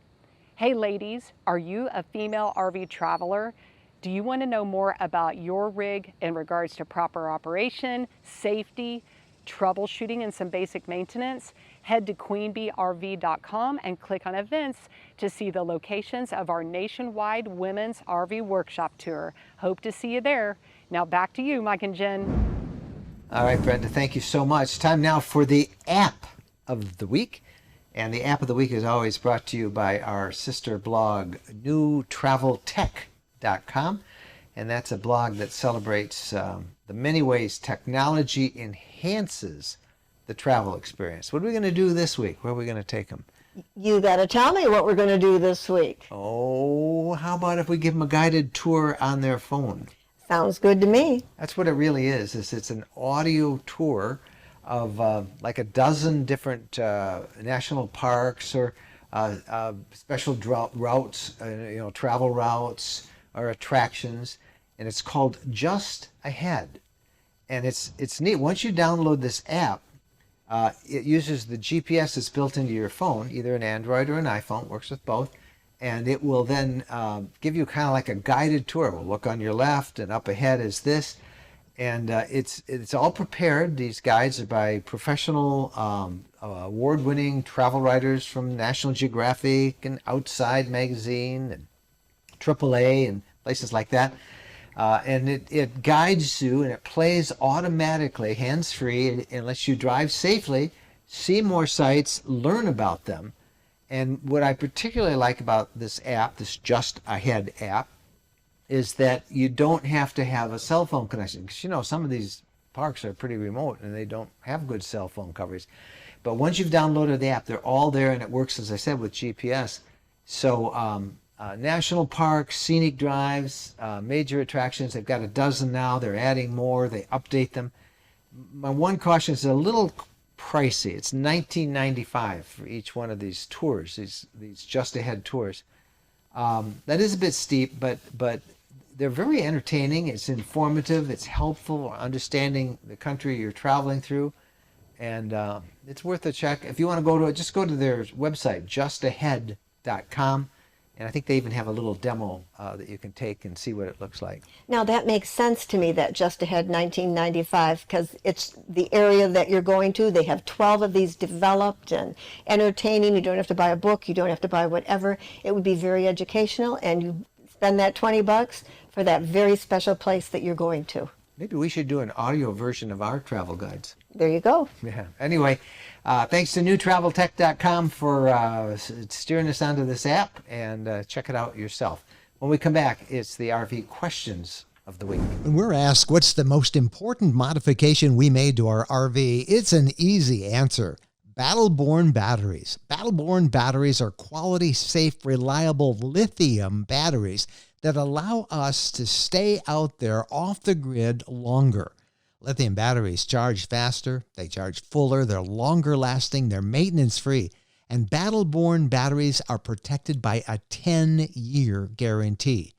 Hey ladies, are you a female RV traveler? Do you want to know more about your rig in regards to proper operation, safety, troubleshooting, and some basic maintenance? Head to queenbeerv.com and click on events to see the locations of our nationwide women's RV workshop tour. Hope to see you there. Now back to you, Mike and Jen. All right, Brenda, thank you so much. Time now for the app of the week. And the app of the week is always brought to you by our sister blog, newtraveltech.com. And that's a blog that celebrates the many ways technology enhances the travel experience. What are we going to do this week? Where are we going to take them? You got to tell me what we're going to do this week. Oh, how about if we give them a guided tour on their phone? Sounds good to me. That's what it really is it's an audio tour of like a dozen different national parks or special routes, travel routes or attractions, and it's called Just Ahead. And it's neat. Once you download this app, it uses the GPS that's built into your phone, either an Android or an iPhone, works with both, and it will then give you kind of like a guided tour. We'll look on your left, and up ahead is this. And it's all prepared. These guides are by professional, award-winning travel writers from National Geographic and Outside Magazine and AAA and places like that. And it guides you, and it plays automatically, hands-free, and lets you drive safely, see more sights, learn about them. And what I particularly like about this app, this Just Ahead app, is that you don't have to have a cell phone connection. Because, some of these parks are pretty remote, and they don't have good cell phone coverage. But once you've downloaded the app, they're all there, and it works, as I said, with GPS. So national parks, scenic drives, major attractions, they've got a dozen now. They're adding more. They update them. My one caution is a little pricey. It's $19.95 for each one of these tours, these Just Ahead tours. That is a bit steep, but they're very entertaining. It's informative. It's helpful understanding the country you're traveling through, and it's worth a check. If you want to go to it, just go to their website, justahead.com. And I think they even have a little demo that you can take and see what it looks like. Now that makes sense to me, that Just Ahead 1995, because it's the area that you're going to. They have 12 of these developed and entertaining. You don't have to buy a book. You don't have to buy whatever. It would be very educational, and you spend that $20 for that very special place that you're going to. Maybe we should do an audio version of our travel guides. There you go. Yeah. Anyway, thanks to newtraveltech.com for steering us onto this app, and check it out yourself. When we come back, it's the RV questions of the week. When we're asked what's the most important modification we made to our RV, it's an easy answer. Battle-Born batteries. Battle-Born batteries are quality, safe, reliable lithium batteries that allow us to stay out there off the grid longer. Lithium batteries charge faster, they charge fuller, they're longer lasting, they're maintenance free, and Battle-Born batteries are protected by a 10-year guarantee.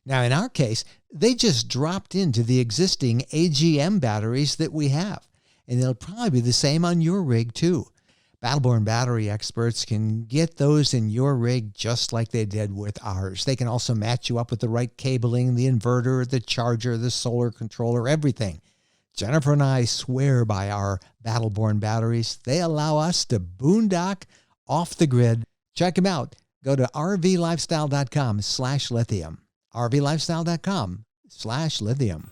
Now in our case, they just dropped into the existing AGM batteries that we have, and they'll probably be the same on your rig too. Battleborn battery experts can get those in your rig just like they did with ours. They can also match you up with the right cabling, the inverter, the charger, the solar controller, everything. Jennifer and I swear by our Battleborn batteries. They allow us to boondock off the grid. Check them out. Go to rvlifestyle.com/lithium. rvlifestyle.com/lithium.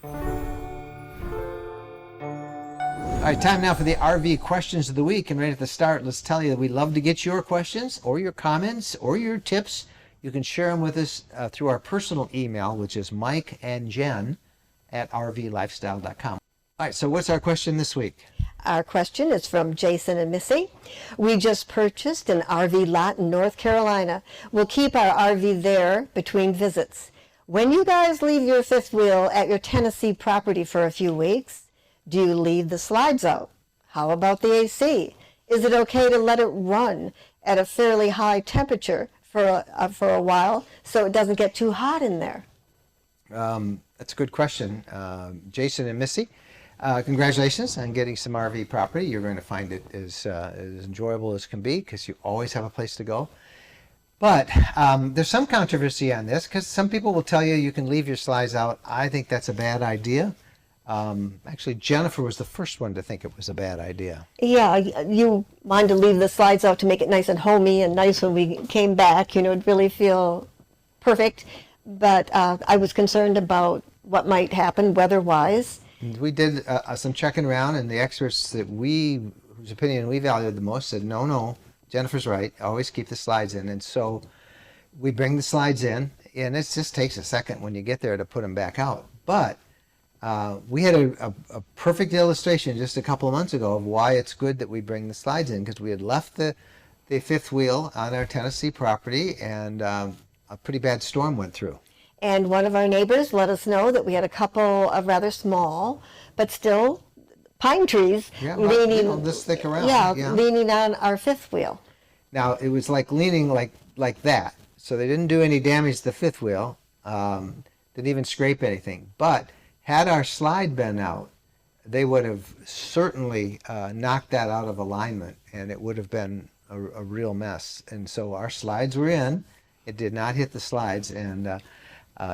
All right, time now for the RV questions of the week. And right at the start, let's tell you that we love to get your questions or your comments or your tips. You can share them with us through our personal email, which is mikeandjen@rvlifestyle.com. All right, so what's our question this week? Our question is from Jason and Missy. We just purchased an RV lot in North Carolina. We'll keep our RV there between visits. When you guys leave your fifth wheel at your Tennessee property for a few weeks, do you leave the slides out? How about the AC? Is it okay to let it run at a fairly high temperature for a while so it doesn't get too hot in there? That's a good question. Jason and Missy, congratulations on getting some RV property. You're going to find it as enjoyable as can be because you always have a place to go. But there's some controversy on this because some people will tell you you can leave your slides out. I think that's a bad idea. Actually, Jennifer was the first one to think it was a bad idea. Yeah, you wanted to leave the slides out to make it nice and homey and nice when we came back, it'd really feel perfect. But I was concerned about what might happen weather-wise. We did some checking around, and the experts whose opinion we valued the most said, no, Jennifer's right, always keep the slides in. And so we bring the slides in, and it just takes a second when you get there to put them back out. But we had a perfect illustration just a couple of months ago of why it's good that we bring the slides in, because we had left the fifth wheel on our Tennessee property, and a pretty bad storm went through. And one of our neighbors let us know that we had a couple of rather small, but still pine trees leaning this thick around. Yeah, leaning on our fifth wheel. Now it was like leaning like that, so they didn't do any damage to the fifth wheel. Didn't even scrape anything. But had our slide been out, they would have certainly knocked that out of alignment, and it would have been a real mess. And so our slides were in. It did not hit the slides, and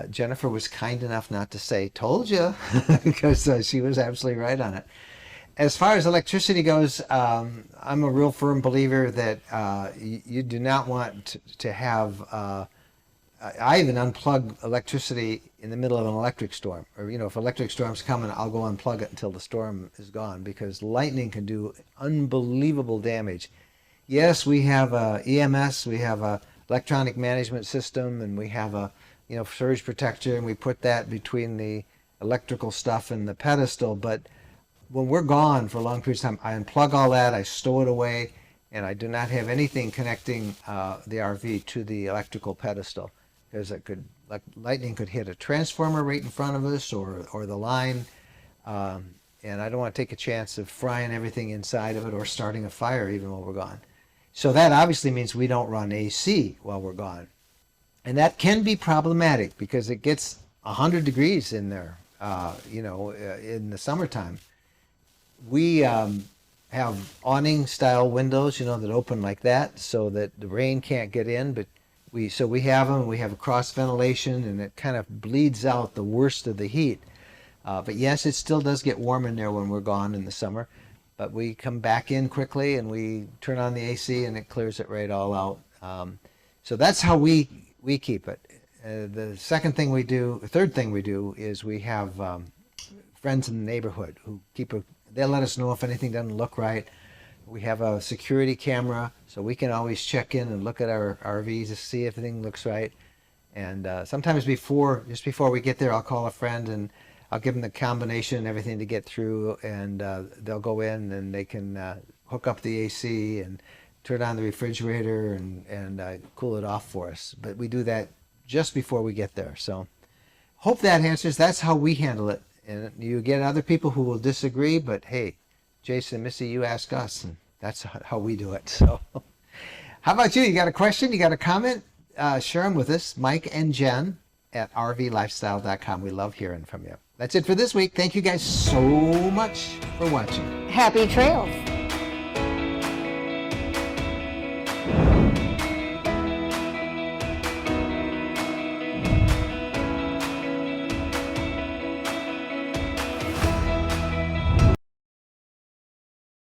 Jennifer was kind enough not to say, told you, because she was absolutely right on it. As far as electricity goes, I'm a real firm believer that you do not want to have, I even unplug electricity in the middle of an electric storm. Or, if electric storm's coming, I'll go unplug it until the storm is gone, because lightning can do unbelievable damage. Yes, we have a EMS, we have a electronic management system, and we have a surge protector, and we put that between the electrical stuff and the pedestal. But when we're gone for a long period of time, I unplug all that, I stow it away, and I do not have anything connecting the RV to the electrical pedestal, because lightning could hit a transformer right in front of us, or the line, and I don't want to take a chance of frying everything inside of it or starting a fire even while we're gone. So that obviously means we don't run AC while we're gone. And that can be problematic because it gets 100 degrees in there, in the summertime. We have awning-style windows, that open like that so that the rain can't get in. But we have them. We have a cross ventilation, and it kind of bleeds out the worst of the heat. But yes, it still does get warm in there when we're gone in the summer. But we come back in quickly, and we turn on the AC, and it clears it right all out. So that's how we keep it. The third thing we do is we have friends in the neighborhood who they'll let us know if anything doesn't look right. We have a security camera, so we can always check in and look at our RVs to see if everything looks right. And sometimes just before we get there, I'll call a friend and I'll give them the combination and everything to get through, and they'll go in and they can hook up the AC and turn on the refrigerator and cool it off for us. But we do that just before we get there. So hope that answers. That's how we handle it. And you get other people who will disagree, but hey, Jason and Missy, you ask us, and that's how we do it. So how about you? You got a question? You got a comment? Share them with us. Mike and Jen at rvlifestyle.com. We love hearing from you. That's it for this week. Thank you guys so much for watching. Happy trails.